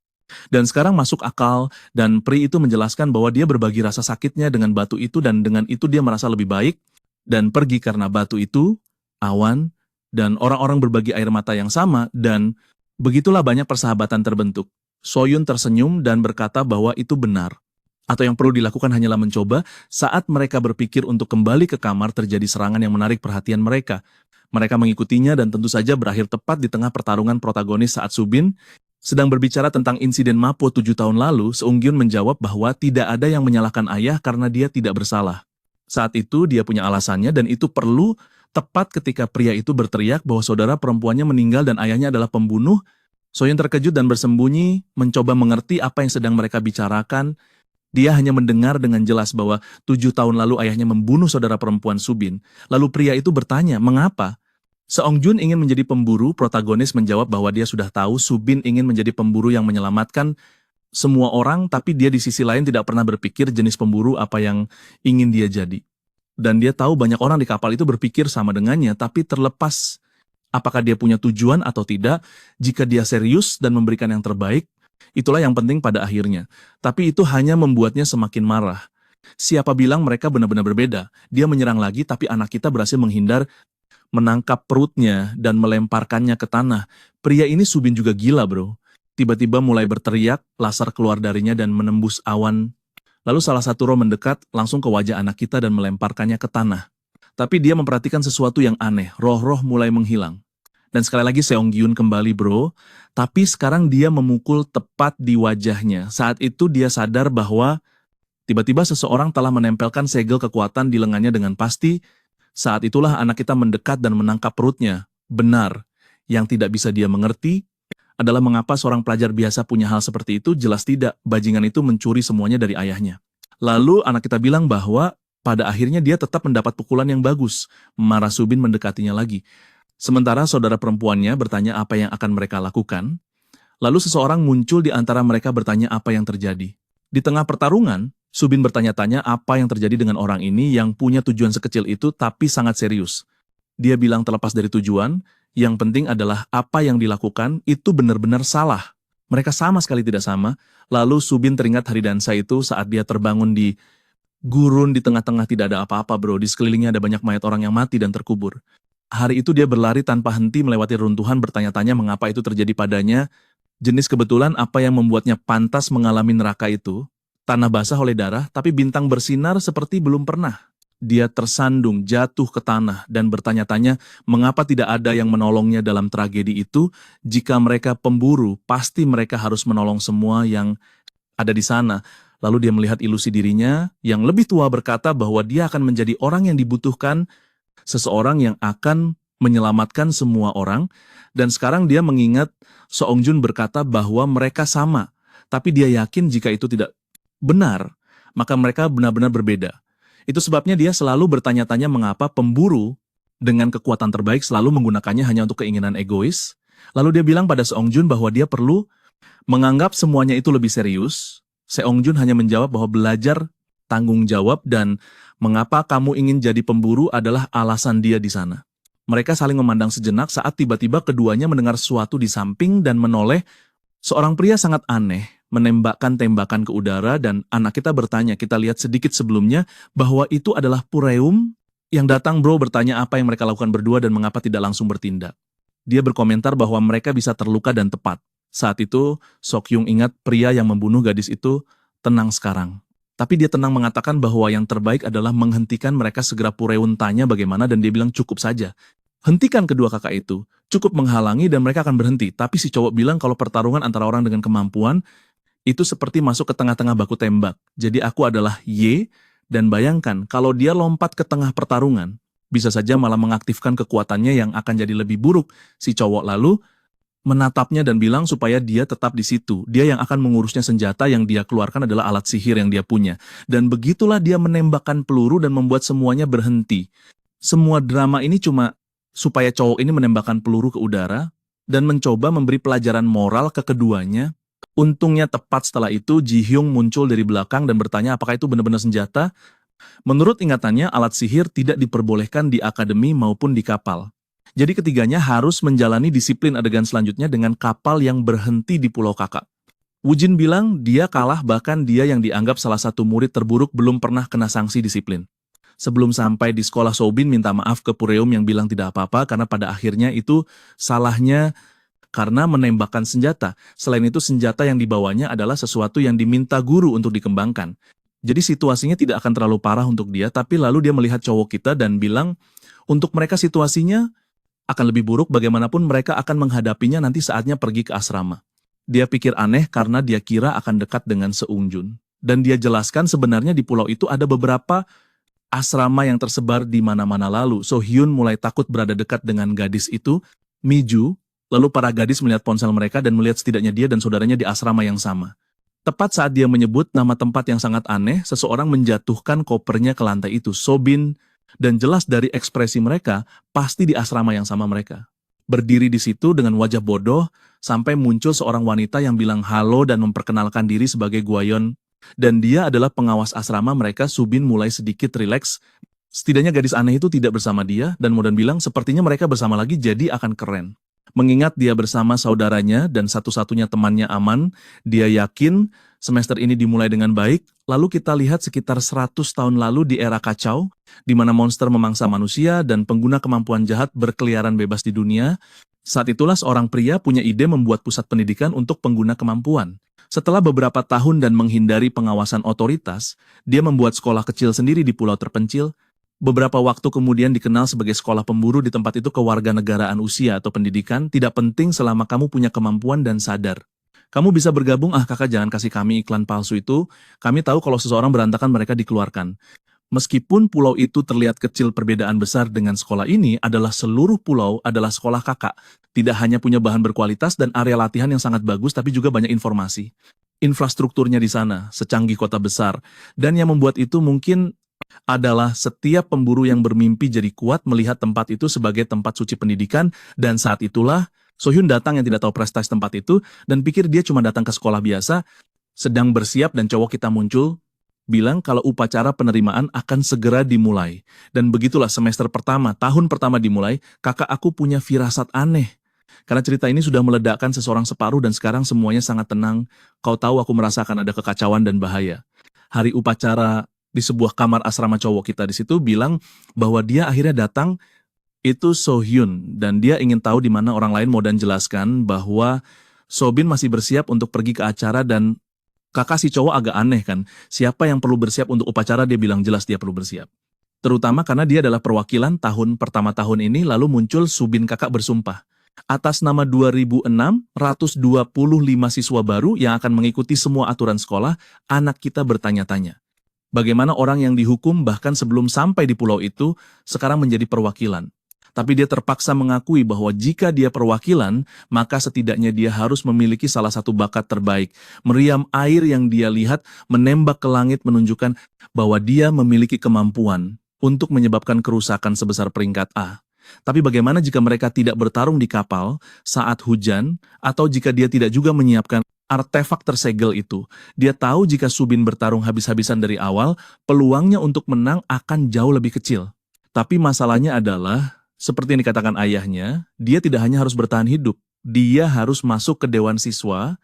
Dan sekarang masuk akal dan peri itu menjelaskan bahwa dia berbagi rasa sakitnya dengan batu itu dan dengan itu dia merasa lebih baik dan pergi karena batu itu, awan, dan orang-orang berbagi air mata yang sama dan begitulah banyak persahabatan terbentuk. Soyun tersenyum dan berkata bahwa itu benar. Atau yang perlu dilakukan hanyalah mencoba saat mereka berpikir untuk kembali ke kamar terjadi serangan yang menarik perhatian mereka. Mereka mengikutinya dan tentu saja berakhir tepat di tengah pertarungan protagonis saat Subin sedang berbicara tentang insiden Mapo 7 tahun lalu, Seung Gyun menjawab bahwa tidak ada yang menyalahkan ayah karena dia tidak bersalah. Saat itu dia punya alasannya dan itu perlu tepat ketika pria itu berteriak bahwa saudara perempuannya meninggal dan ayahnya adalah pembunuh. Soyun terkejut dan bersembunyi, mencoba mengerti apa yang sedang mereka bicarakan. Dia hanya mendengar dengan jelas bahwa 7 tahun lalu ayahnya membunuh saudara perempuan Subin. Lalu pria itu bertanya, mengapa? Seong Jun ingin menjadi pemburu, protagonis menjawab bahwa dia sudah tahu Subin ingin menjadi pemburu yang menyelamatkan semua orang, tapi dia di sisi lain tidak pernah berpikir jenis pemburu apa yang ingin dia jadi. Dan dia tahu banyak orang di kapal itu berpikir sama dengannya, tapi terlepas apakah dia punya tujuan atau tidak, jika dia serius dan memberikan yang terbaik, itulah yang penting pada akhirnya. Tapi itu hanya membuatnya semakin marah. Siapa bilang mereka benar-benar berbeda? Dia menyerang lagi, tapi anak kita berhasil menghindar, menangkap perutnya dan melemparkannya ke tanah. Pria ini Subin juga gila bro. Tiba-tiba mulai berteriak, laser keluar darinya dan menembus awan. Lalu salah satu roh mendekat langsung ke wajah anak kita dan melemparkannya ke tanah. Tapi dia memperhatikan sesuatu yang aneh, roh-roh mulai menghilang. Dan sekali lagi Seong Gyun kembali bro, tapi sekarang dia memukul tepat di wajahnya. Saat itu dia sadar bahwa tiba-tiba seseorang telah menempelkan segel kekuatan di lengannya dengan pasti. Saat itulah anak kita mendekat dan menangkap perutnya. Benar, yang tidak bisa dia mengerti adalah mengapa seorang pelajar biasa punya hal seperti itu, jelas tidak, bajingan itu mencuri semuanya dari ayahnya. Lalu anak kita bilang bahwa pada akhirnya dia tetap mendapat pukulan yang bagus. Marah Subin mendekatinya lagi. Sementara saudara perempuannya bertanya apa yang akan mereka lakukan. Lalu seseorang muncul di antara mereka bertanya apa yang terjadi. Di tengah pertarungan, Subin bertanya-tanya apa yang terjadi dengan orang ini yang punya tujuan sekecil itu tapi sangat serius. Dia bilang terlepas dari tujuan, yang penting adalah apa yang dilakukan itu benar-benar salah. Mereka sama sekali tidak sama. Lalu Subin teringat hari dansa itu saat dia terbangun di gurun di tengah-tengah tidak ada apa-apa bro. Di sekelilingnya ada banyak mayat orang yang mati dan terkubur. Hari itu dia berlari tanpa henti melewati runtuhan bertanya-tanya mengapa itu terjadi padanya. Jenis kebetulan apa yang membuatnya pantas mengalami neraka itu. Tanah basah oleh darah, tapi bintang bersinar seperti belum pernah. Dia tersandung, jatuh ke tanah, dan bertanya-tanya mengapa tidak ada yang menolongnya dalam tragedi itu. Jika mereka pemburu, pasti mereka harus menolong semua yang ada di sana. Lalu dia melihat ilusi dirinya, yang lebih tua berkata bahwa dia akan menjadi orang yang dibutuhkan, seseorang yang akan menyelamatkan semua orang. Dan sekarang dia mengingat Seong Jun berkata bahwa mereka sama, tapi dia yakin jika itu tidak benar, maka mereka benar-benar berbeda. Itu sebabnya dia selalu bertanya-tanya mengapa pemburu dengan kekuatan terbaik selalu menggunakannya hanya untuk keinginan egois. Lalu dia bilang pada Seong Jun bahwa dia perlu menganggap semuanya itu lebih serius. Seong Jun hanya menjawab bahwa belajar tanggung jawab dan mengapa kamu ingin jadi pemburu adalah alasan dia di sana. Mereka saling memandang sejenak saat tiba-tiba keduanya mendengar sesuatu di samping dan menoleh. Seorang pria sangat aneh menembakkan tembakan ke udara dan anak kita bertanya, kita lihat sedikit sebelumnya bahwa itu adalah Pureum yang datang. Bro bertanya apa yang mereka lakukan berdua dan mengapa tidak langsung bertindak. Dia berkomentar bahwa mereka bisa terluka dan tepat. Saat itu, Sok-yung ingat pria yang membunuh gadis itu tenang sekarang. Tapi dia tenang mengatakan bahwa yang terbaik adalah menghentikan mereka. Segera Pureun tanya bagaimana dan dia bilang cukup saja. Hentikan kedua kakak itu, cukup menghalangi dan mereka akan berhenti. Tapi si cowok bilang kalau pertarungan antara orang dengan kemampuan itu seperti masuk ke tengah-tengah baku tembak. Jadi aku adalah Y, dan bayangkan kalau dia lompat ke tengah pertarungan, bisa saja malah mengaktifkan kekuatannya yang akan jadi lebih buruk. Si cowok lalu menatapnya dan bilang supaya dia tetap di situ. Dia yang akan mengurusnya. Senjata yang dia keluarkan adalah alat sihir yang dia punya. Dan begitulah dia menembakkan peluru dan membuat semuanya berhenti. Semua drama ini cuma supaya cowok ini menembakkan peluru ke udara dan mencoba memberi pelajaran moral ke keduanya. Untungnya tepat setelah itu Ji Hyung muncul dari belakang dan bertanya apakah itu benar-benar senjata. Menurut ingatannya alat sihir tidak diperbolehkan di akademi maupun di kapal. Jadi ketiganya harus menjalani disiplin adegan selanjutnya dengan kapal yang berhenti di Pulau Kakak. Woo-jin bilang dia kalah, bahkan dia yang dianggap salah satu murid terburuk belum pernah kena sanksi disiplin. Sebelum sampai di sekolah, Sobin minta maaf ke Pureum yang bilang tidak apa-apa karena pada akhirnya itu salahnya karena menembakkan senjata. Selain itu senjata yang dibawanya adalah sesuatu yang diminta guru untuk dikembangkan. Jadi situasinya tidak akan terlalu parah untuk dia, tapi lalu dia melihat cowok kita dan bilang untuk mereka situasinya akan lebih buruk, bagaimanapun mereka akan menghadapinya nanti saatnya pergi ke asrama. Dia pikir aneh karena dia kira akan dekat dengan Seung Jun. Dan dia jelaskan sebenarnya di pulau itu ada beberapa asrama yang tersebar di mana-mana. Lalu So Hyun mulai takut berada dekat dengan gadis itu, Miju. Lalu para gadis melihat ponsel mereka dan melihat setidaknya dia dan saudaranya di asrama yang sama. Tepat saat dia menyebut nama tempat yang sangat aneh, seseorang menjatuhkan kopernya ke lantai itu. Sobin, dan jelas dari ekspresi mereka, pasti di asrama yang sama mereka. Berdiri di situ dengan wajah bodoh, sampai muncul seorang wanita yang bilang halo dan memperkenalkan diri sebagai Gwayon. Dan dia adalah pengawas asrama mereka. Subin mulai sedikit rileks. Setidaknya gadis aneh itu tidak bersama dia, dan Modan bilang sepertinya mereka bersama lagi jadi akan keren. Mengingat dia bersama saudaranya dan satu-satunya temannya aman, dia yakin semester ini dimulai dengan baik. Lalu kita lihat sekitar 100 tahun lalu di era kacau, di mana monster memangsa manusia dan pengguna kemampuan jahat berkeliaran bebas di dunia. Saat itulah seorang pria punya ide membuat pusat pendidikan untuk pengguna kemampuan. Setelah beberapa tahun dan menghindari pengawasan otoritas, dia membuat sekolah kecil sendiri di pulau terpencil. Beberapa waktu kemudian dikenal sebagai sekolah pemburu di tempat itu. Kewarganegaraan usia atau pendidikan tidak penting selama kamu punya kemampuan dan sadar. Kamu bisa bergabung, kakak jangan kasih kami iklan palsu itu. Kami tahu kalau seseorang berantakan mereka dikeluarkan. Meskipun pulau itu terlihat kecil, perbedaan besar dengan sekolah ini adalah seluruh pulau adalah sekolah kakak. Tidak hanya punya bahan berkualitas dan area latihan yang sangat bagus, tapi juga banyak informasi. Infrastrukturnya di sana, secanggih kota besar. Dan yang membuat itu mungkin adalah setiap pemburu yang bermimpi jadi kuat melihat tempat itu sebagai tempat suci pendidikan. Dan saat itulah, So Hyun datang yang tidak tahu prestasi tempat itu, dan pikir dia cuma datang ke sekolah biasa, sedang bersiap dan cowok kita muncul, bilang kalau upacara penerimaan akan segera dimulai. Dan begitulah semester pertama, tahun pertama dimulai, kakak aku punya firasat aneh. Karena cerita ini sudah meledakkan seseorang separuh dan sekarang semuanya sangat tenang. Kau tahu aku merasakan ada kekacauan dan bahaya. Hari upacara di sebuah kamar asrama cowok kita di situ bilang bahwa dia akhirnya datang, itu So Hyun, dan dia ingin tahu di mana orang lain. Mau dan jelaskan bahwa Sobin masih bersiap untuk pergi ke acara dan kakak si cowok agak aneh kan. Siapa yang perlu bersiap untuk upacara? Dia bilang jelas dia perlu bersiap. Terutama karena dia adalah perwakilan tahun pertama tahun ini, lalu muncul Subin Kakak bersumpah. Atas nama 2.625 siswa baru yang akan mengikuti semua aturan sekolah, anak kita bertanya-tanya. Bagaimana orang yang dihukum bahkan sebelum sampai di pulau itu, sekarang menjadi perwakilan. Tapi dia terpaksa mengakui bahwa jika dia perwakilan, maka setidaknya dia harus memiliki salah satu bakat terbaik. Meriam air yang dia lihat menembak ke langit menunjukkan bahwa dia memiliki kemampuan untuk menyebabkan kerusakan sebesar peringkat A. Tapi bagaimana jika mereka tidak bertarung di kapal saat hujan, atau jika dia tidak juga menyiapkan artefak tersegel itu? Dia tahu jika Subin bertarung habis-habisan dari awal, peluangnya untuk menang akan jauh lebih kecil. Tapi masalahnya adalah, seperti yang dikatakan ayahnya, dia tidak hanya harus bertahan hidup, dia harus masuk ke dewan siswa.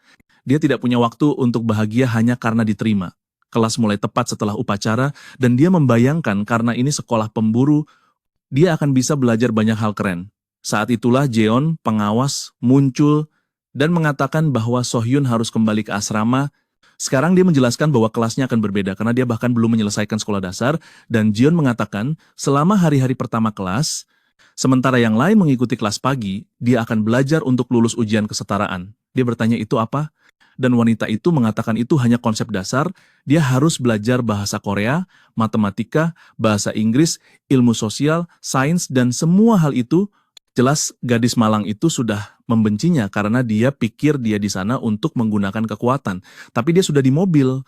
Dia tidak punya waktu untuk bahagia hanya karena diterima. Kelas mulai tepat setelah upacara, dan dia membayangkan karena ini sekolah pemburu, dia akan bisa belajar banyak hal keren. Saat itulah Jeon, pengawas, muncul dan mengatakan bahwa Sohyun harus kembali ke asrama. Sekarang dia menjelaskan bahwa kelasnya akan berbeda karena dia bahkan belum menyelesaikan sekolah dasar, dan Jeon mengatakan selama hari-hari pertama kelas, sementara yang lain mengikuti kelas pagi, dia akan belajar untuk lulus ujian kesetaraan. Dia bertanya itu apa? Dan wanita itu mengatakan itu hanya konsep dasar, dia harus belajar bahasa Korea, matematika, bahasa Inggris, ilmu sosial, sains, dan semua hal itu. Jelas gadis malang itu sudah membencinya karena dia pikir dia di sana untuk menggunakan kekuatan. Tapi dia sudah di mobil.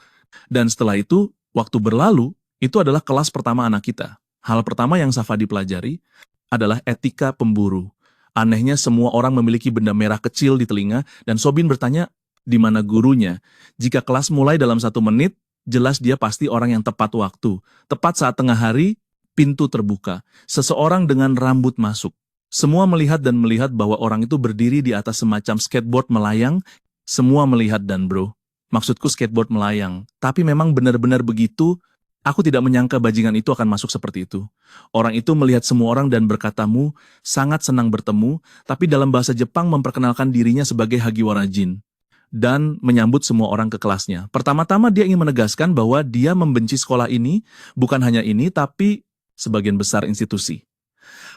Dan setelah itu, waktu berlalu, itu adalah kelas pertama anak kita. Hal pertama yang Safadi pelajari adalah etika pemburu. Anehnya semua orang memiliki benda merah kecil di telinga, dan Sobin bertanya, di mana gurunya? Jika kelas mulai dalam 1 menit, jelas dia pasti orang yang tepat waktu. Tepat saat tengah hari, pintu terbuka. Seseorang dengan rambut masuk. Semua melihat dan melihat bahwa orang itu berdiri di atas semacam skateboard melayang. Semua melihat dan bro, maksudku skateboard melayang. Tapi memang benar-benar begitu. Aku tidak menyangka bajingan itu akan masuk seperti itu. Orang itu melihat semua orang dan berkatamu, sangat senang bertemu, tapi dalam bahasa Jepang memperkenalkan dirinya sebagai Hagiwara Jin. Dan menyambut semua orang ke kelasnya. Pertama-tama dia ingin menegaskan bahwa dia membenci sekolah ini, bukan hanya ini, tapi sebagian besar institusi.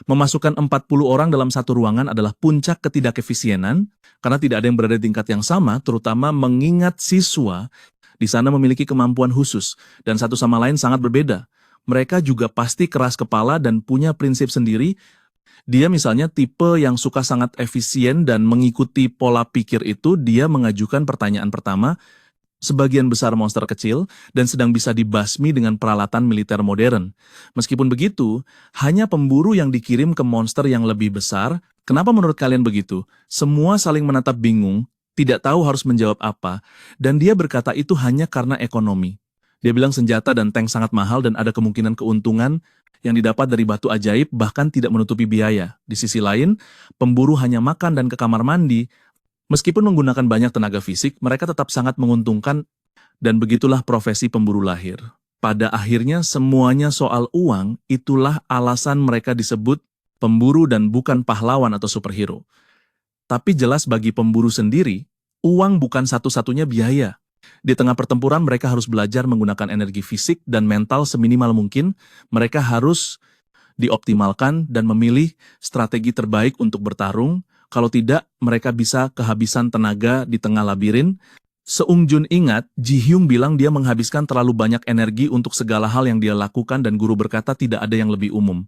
Memasukkan 40 orang dalam satu ruangan adalah puncak ketidakefisienan, karena tidak ada yang berada di tingkat yang sama, terutama mengingat siswa di sana memiliki kemampuan khusus, dan satu sama lain sangat berbeda. Mereka juga pasti keras kepala dan punya prinsip sendiri. Dia misalnya tipe yang suka sangat efisien dan mengikuti pola pikir itu. Dia mengajukan pertanyaan pertama, sebagian besar monster kecil, dan sedang bisa dibasmi dengan peralatan militer modern. Meskipun begitu, hanya pemburu yang dikirim ke monster yang lebih besar. Kenapa menurut kalian begitu? Semua saling menatap bingung, tidak tahu harus menjawab apa, dan dia berkata itu hanya karena ekonomi. Dia bilang senjata dan tank sangat mahal dan ada kemungkinan keuntungan yang didapat dari batu ajaib bahkan tidak menutupi biaya. Di sisi lain, pemburu hanya makan dan ke kamar mandi. Meskipun menggunakan banyak tenaga fisik, mereka tetap sangat menguntungkan, dan begitulah profesi pemburu lahir. Pada akhirnya semuanya soal uang, itulah alasan mereka disebut pemburu dan bukan pahlawan atau superhero. Tapi jelas bagi pemburu sendiri, uang bukan satu-satunya biaya. Di tengah pertempuran mereka harus belajar menggunakan energi fisik dan mental seminimal mungkin. Mereka harus dioptimalkan dan memilih strategi terbaik untuk bertarung. Kalau tidak, mereka bisa kehabisan tenaga di tengah labirin. Seung Jun ingat, Ji Hyung bilang dia menghabiskan terlalu banyak energi untuk segala hal yang dia lakukan, dan guru berkata tidak ada yang lebih umum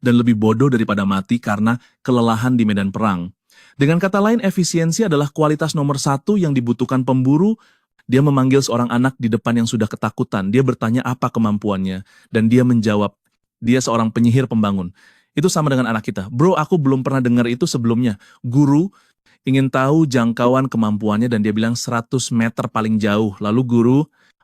dan lebih bodoh daripada mati karena kelelahan di medan perang. Dengan kata lain, efisiensi adalah kualitas nomor 1 yang dibutuhkan pemburu. Dia memanggil seorang anak di depan yang sudah ketakutan. Dia bertanya apa kemampuannya, dan dia menjawab, dia seorang penyihir pembangun. Itu sama dengan anak kita. Bro, aku belum pernah dengar itu sebelumnya. Guru ingin tahu jangkauan kemampuannya dan dia bilang 100 meter paling jauh. Lalu guru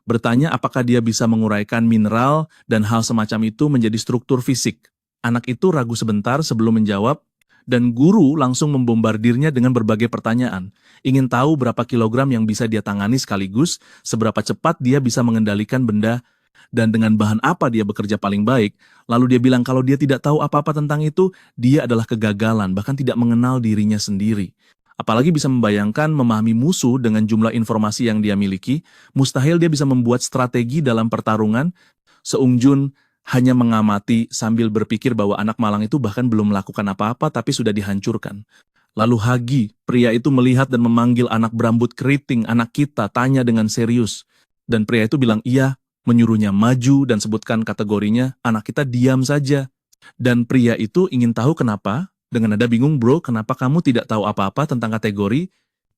bertanya apakah dia bisa menguraikan mineral dan hal semacam itu menjadi struktur fisik. Anak itu ragu sebentar sebelum menjawab, dan guru langsung membombardirnya dengan berbagai pertanyaan. Ingin tahu berapa kilogram yang bisa dia tangani sekaligus, seberapa cepat dia bisa mengendalikan benda, dan dengan bahan apa dia bekerja paling baik. Lalu dia bilang kalau dia tidak tahu apa-apa tentang itu, dia adalah kegagalan, bahkan tidak mengenal dirinya sendiri. Apalagi bisa membayangkan memahami musuh dengan jumlah informasi yang dia miliki, mustahil dia bisa membuat strategi dalam pertarungan. Seung Jun hanya mengamati sambil berpikir bahwa anak malang itu bahkan belum melakukan apa-apa tapi sudah dihancurkan. Lalu Hagi, pria itu melihat dan memanggil anak berambut keriting, anak kita, tanya dengan serius. Dan pria itu bilang iya, menyuruhnya maju dan sebutkan kategorinya, anak kita diam saja. Dan pria itu ingin tahu kenapa, dengan nada bingung, bro, kenapa kamu tidak tahu apa-apa tentang kategori?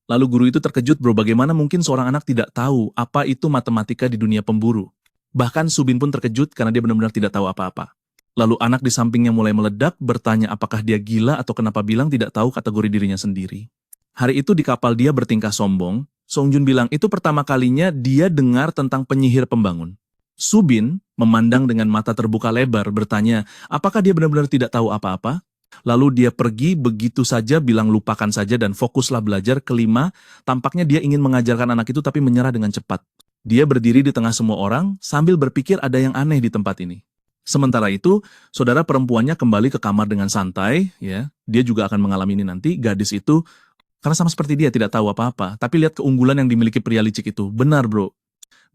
Lalu guru itu terkejut, bro, bagaimana mungkin seorang anak tidak tahu apa itu matematika di dunia pemburu? Bahkan Subin pun terkejut karena dia benar-benar tidak tahu apa-apa. Lalu anak di sampingnya mulai meledak, bertanya apakah dia gila atau kenapa bilang tidak tahu kategori dirinya sendiri. Hari itu di kapal dia bertingkah sombong, Song Jun bilang itu pertama kalinya dia dengar tentang penyihir pembangun. Subin memandang dengan mata terbuka lebar, bertanya apakah dia benar-benar tidak tahu apa-apa? Lalu dia pergi begitu saja bilang lupakan saja dan fokuslah belajar. Kelima, tampaknya dia ingin mengajarkan anak itu tapi menyerah dengan cepat. Dia berdiri di tengah semua orang sambil berpikir ada yang aneh di tempat ini. Sementara itu, saudara perempuannya kembali ke kamar dengan santai, ya. Dia juga akan mengalami ini nanti. Gadis itu, karena sama seperti dia tidak tahu apa-apa, tapi lihat keunggulan yang dimiliki pria licik itu. Benar, bro.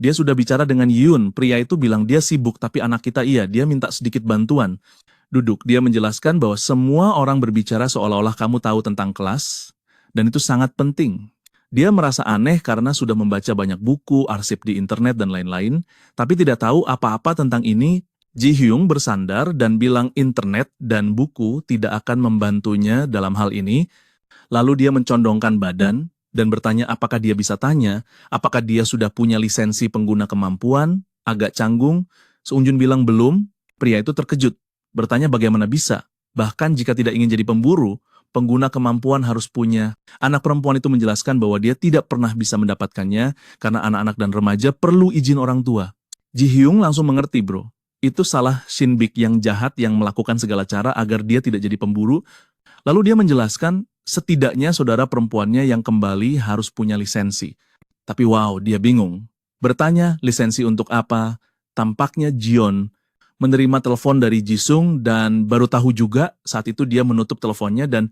Dia sudah bicara dengan Yun. Pria itu bilang dia sibuk, tapi anak kita iya. Dia minta sedikit bantuan. Duduk, dia menjelaskan bahwa semua orang berbicara seolah-olah kamu tahu tentang kelas, dan itu sangat penting. Dia merasa aneh karena sudah membaca banyak buku, arsip di internet, dan lain-lain, tapi tidak tahu apa-apa tentang ini. Ji Hyung bersandar dan bilang internet dan buku tidak akan membantunya dalam hal ini. Lalu dia mencondongkan badan dan bertanya apakah dia bisa tanya, apakah dia sudah punya lisensi pengguna kemampuan, agak canggung. Sung Jun bilang belum. Pria itu terkejut, bertanya bagaimana bisa. Bahkan jika tidak ingin jadi pemburu, pengguna kemampuan harus punya. Anak perempuan itu menjelaskan bahwa dia tidak pernah bisa mendapatkannya karena anak-anak dan remaja perlu izin orang tua. Ji Hyung langsung mengerti, bro. Itu salah Shin Bik yang jahat yang melakukan segala cara agar dia tidak jadi pemburu. Lalu dia menjelaskan setidaknya saudara perempuannya yang kembali harus punya lisensi. Tapi wow, dia bingung. Bertanya lisensi untuk apa? Tampaknya Jion menerima telepon dari Jisung dan baru tahu juga saat itu dia menutup teleponnya dan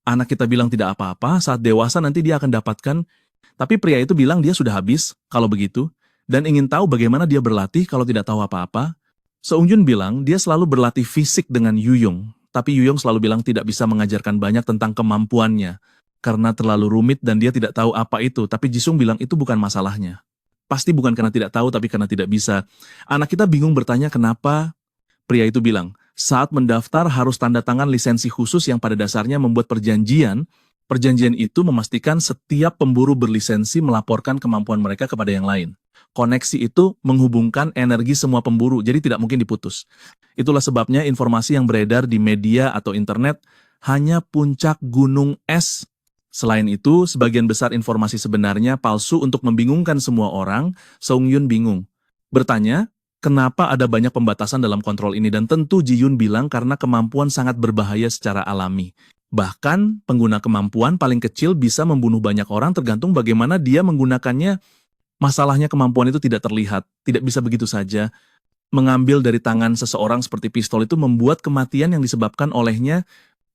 anak kita bilang tidak apa-apa, saat dewasa nanti dia akan dapatkan. Tapi pria itu bilang dia sudah habis kalau begitu dan ingin tahu bagaimana dia berlatih kalau tidak tahu apa-apa. Seung Jun bilang dia selalu berlatih fisik dengan Yuyong, tapi Yuyong selalu bilang tidak bisa mengajarkan banyak tentang kemampuannya karena terlalu rumit dan dia tidak tahu apa itu. Tapi Jisung bilang itu bukan masalahnya. Pasti bukan karena tidak tahu tapi karena tidak bisa. Anak kita bingung bertanya kenapa. Pria itu bilang, saat mendaftar harus tanda tangan lisensi khusus yang pada dasarnya membuat perjanjian. Perjanjian itu memastikan setiap pemburu berlisensi melaporkan kemampuan mereka kepada yang lain. Koneksi itu menghubungkan energi semua pemburu, jadi tidak mungkin diputus. Itulah sebabnya informasi yang beredar di media atau internet hanya puncak gunung es. Selain itu, sebagian besar informasi sebenarnya palsu untuk membingungkan semua orang. Song Yun bingung. Bertanya, kenapa ada banyak pembatasan dalam kontrol ini? Dan tentu Ji Yun bilang karena kemampuan sangat berbahaya secara alami. Bahkan pengguna kemampuan paling kecil bisa membunuh banyak orang tergantung bagaimana dia menggunakannya. Masalahnya kemampuan itu tidak terlihat, tidak bisa begitu saja. Mengambil dari tangan seseorang seperti pistol itu membuat kematian yang disebabkan olehnya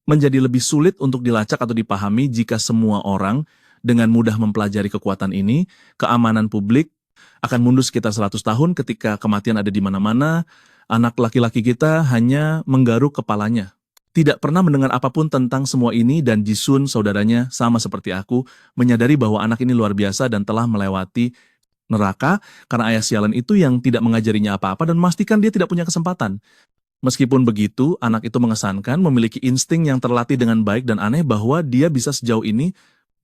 menjadi lebih sulit untuk dilacak atau dipahami jika semua orang dengan mudah mempelajari kekuatan ini. Keamanan publik akan mundur sekitar 100 tahun ketika kematian ada di mana-mana. Anak laki-laki kita hanya menggaruk kepalanya. Tidak pernah mendengar apapun tentang semua ini dan Jisun, saudaranya, sama seperti aku, menyadari bahwa anak ini luar biasa dan telah melewati neraka karena ayah sialan itu yang tidak mengajarinya apa-apa dan memastikan dia tidak punya kesempatan. Meskipun begitu, anak itu mengesankan, memiliki insting yang terlatih dengan baik dan aneh bahwa dia bisa sejauh ini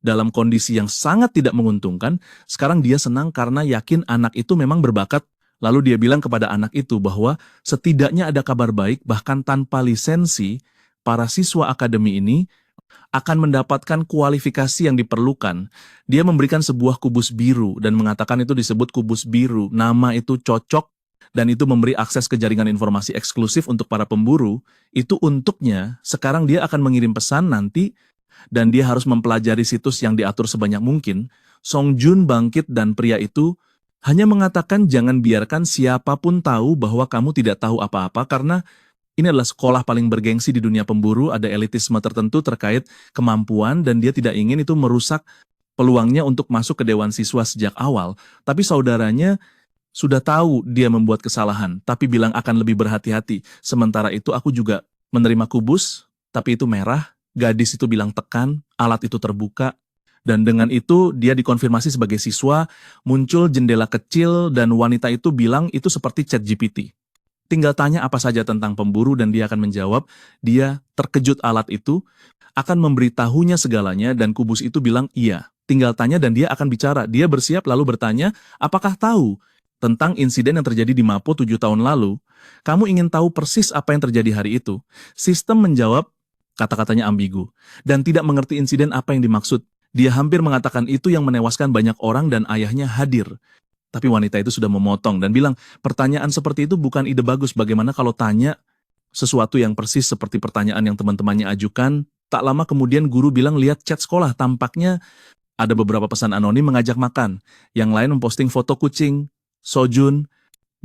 dalam kondisi yang sangat tidak menguntungkan. Sekarang dia senang karena yakin anak itu memang berbakat. Lalu dia bilang kepada anak itu bahwa setidaknya ada kabar baik bahkan tanpa lisensi, para siswa akademi ini akan mendapatkan kualifikasi yang diperlukan. Dia memberikan sebuah kubus biru dan mengatakan itu disebut kubus biru. Nama itu cocok dan itu memberi akses ke jaringan informasi eksklusif untuk para pemburu. Itu untuknya, sekarang dia akan mengirim pesan nanti dan dia harus mempelajari situs yang diatur sebanyak mungkin. Song Jun bangkit dan pria itu hanya mengatakan jangan biarkan siapapun tahu bahwa kamu tidak tahu apa-apa karena ini adalah sekolah paling bergengsi di dunia pemburu, ada elitisme tertentu terkait kemampuan dan dia tidak ingin itu merusak peluangnya untuk masuk ke dewan siswa sejak awal. Tapi saudaranya Sudah tahu dia membuat kesalahan, tapi bilang akan lebih berhati-hati. Sementara itu aku juga menerima kubus, tapi itu merah. Gadis itu bilang tekan, alat itu terbuka. Dan dengan itu dia dikonfirmasi sebagai siswa, muncul jendela kecil dan wanita itu bilang itu seperti ChatGPT. Tinggal tanya apa saja tentang pemburu dan dia akan menjawab, dia terkejut alat itu, akan memberitahunya segalanya dan kubus itu bilang iya. Tinggal tanya dan dia akan bicara. Dia bersiap lalu bertanya, apakah tahu tentang insiden yang terjadi di Mapo 7 tahun lalu? Kamu ingin tahu persis apa yang terjadi hari itu? Sistem menjawab, kata-katanya ambigu, dan tidak mengerti insiden apa yang dimaksud. Dia hampir mengatakan itu yang menewaskan banyak orang dan ayahnya hadir. Tapi wanita itu sudah memotong dan bilang, pertanyaan seperti itu bukan ide bagus. Bagaimana kalau tanya sesuatu yang persis seperti pertanyaan yang teman-temannya ajukan? Tak lama kemudian guru bilang lihat chat sekolah, tampaknya ada beberapa pesan anonim mengajak makan. Yang lain memposting foto kucing. Sojun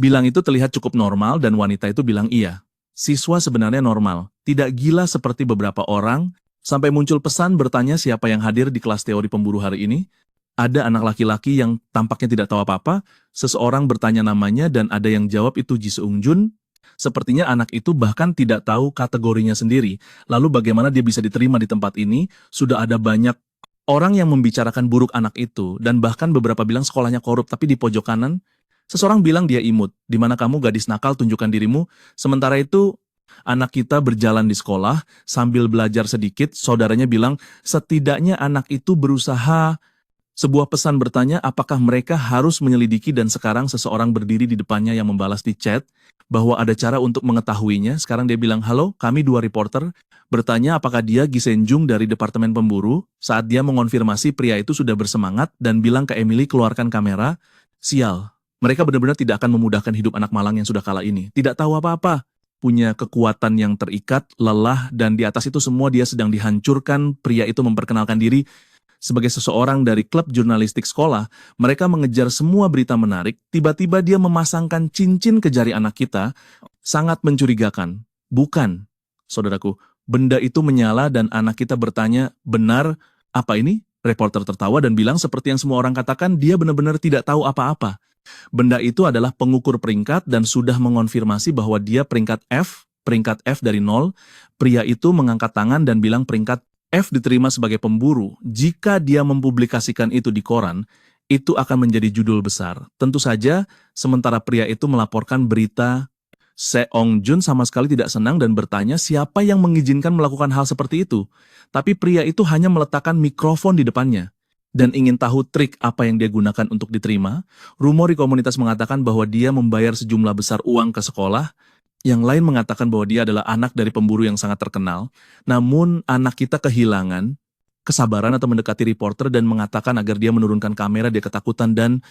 bilang itu terlihat cukup normal dan wanita itu bilang iya. Siswa sebenarnya normal, tidak gila seperti beberapa orang. Sampai muncul pesan bertanya siapa yang hadir di kelas teori pemburu hari ini. Ada anak laki-laki yang tampaknya tidak tahu apa-apa, seseorang bertanya namanya dan ada yang jawab itu Ji Seung Jun. Sepertinya anak itu bahkan tidak tahu kategorinya sendiri. Lalu bagaimana dia bisa diterima di tempat ini? Sudah ada banyak orang yang membicarakan buruk anak itu dan bahkan beberapa bilang sekolahnya korup, tapi di pojok kanan seseorang bilang dia imut. Di mana kamu gadis nakal, tunjukkan dirimu. Sementara itu anak kita berjalan di sekolah sambil belajar sedikit. Saudaranya bilang setidaknya anak itu berusaha. Sebuah pesan bertanya apakah mereka harus menyelidiki dan sekarang seseorang berdiri di depannya yang membalas di chat bahwa ada cara untuk mengetahuinya. Sekarang dia bilang, halo, kami 2 reporter. Bertanya apakah dia Gi Senjung dari Departemen Pemburu. Saat dia mengonfirmasi pria itu sudah bersemangat dan bilang ke Emily keluarkan kamera. Sial, mereka benar-benar tidak akan memudahkan hidup anak malang yang sudah kalah ini. Tidak tahu apa-apa. Punya kekuatan yang terikat, lelah, dan di atas itu semua dia sedang dihancurkan. Pria itu memperkenalkan diri sebagai seseorang dari klub jurnalistik sekolah. Mereka mengejar semua berita menarik, tiba-tiba dia memasangkan cincin ke jari anak kita, sangat mencurigakan. Bukan, saudaraku, benda itu menyala dan anak kita bertanya, benar, apa ini? Reporter tertawa dan bilang seperti yang semua orang katakan, dia benar-benar tidak tahu apa-apa. Benda itu adalah pengukur peringkat dan sudah mengonfirmasi bahwa dia peringkat F dari 0. Pria itu mengangkat tangan dan bilang peringkat F diterima sebagai pemburu. Jika dia mempublikasikan itu di koran, itu akan menjadi judul besar. Tentu saja, sementara pria itu melaporkan berita, Seong Jun sama sekali tidak senang dan bertanya siapa yang mengizinkan melakukan hal seperti itu. Tapi pria itu hanya meletakkan mikrofon di depannya dan ingin tahu trik apa yang dia gunakan untuk diterima. Rumor di komunitas mengatakan bahwa dia membayar sejumlah besar uang ke sekolah. Yang lain mengatakan bahwa dia adalah anak dari pemburu yang sangat terkenal. Namun anak kita kehilangan kesabaran atau mendekati reporter dan mengatakan agar dia menurunkan kamera, dia ketakutan dan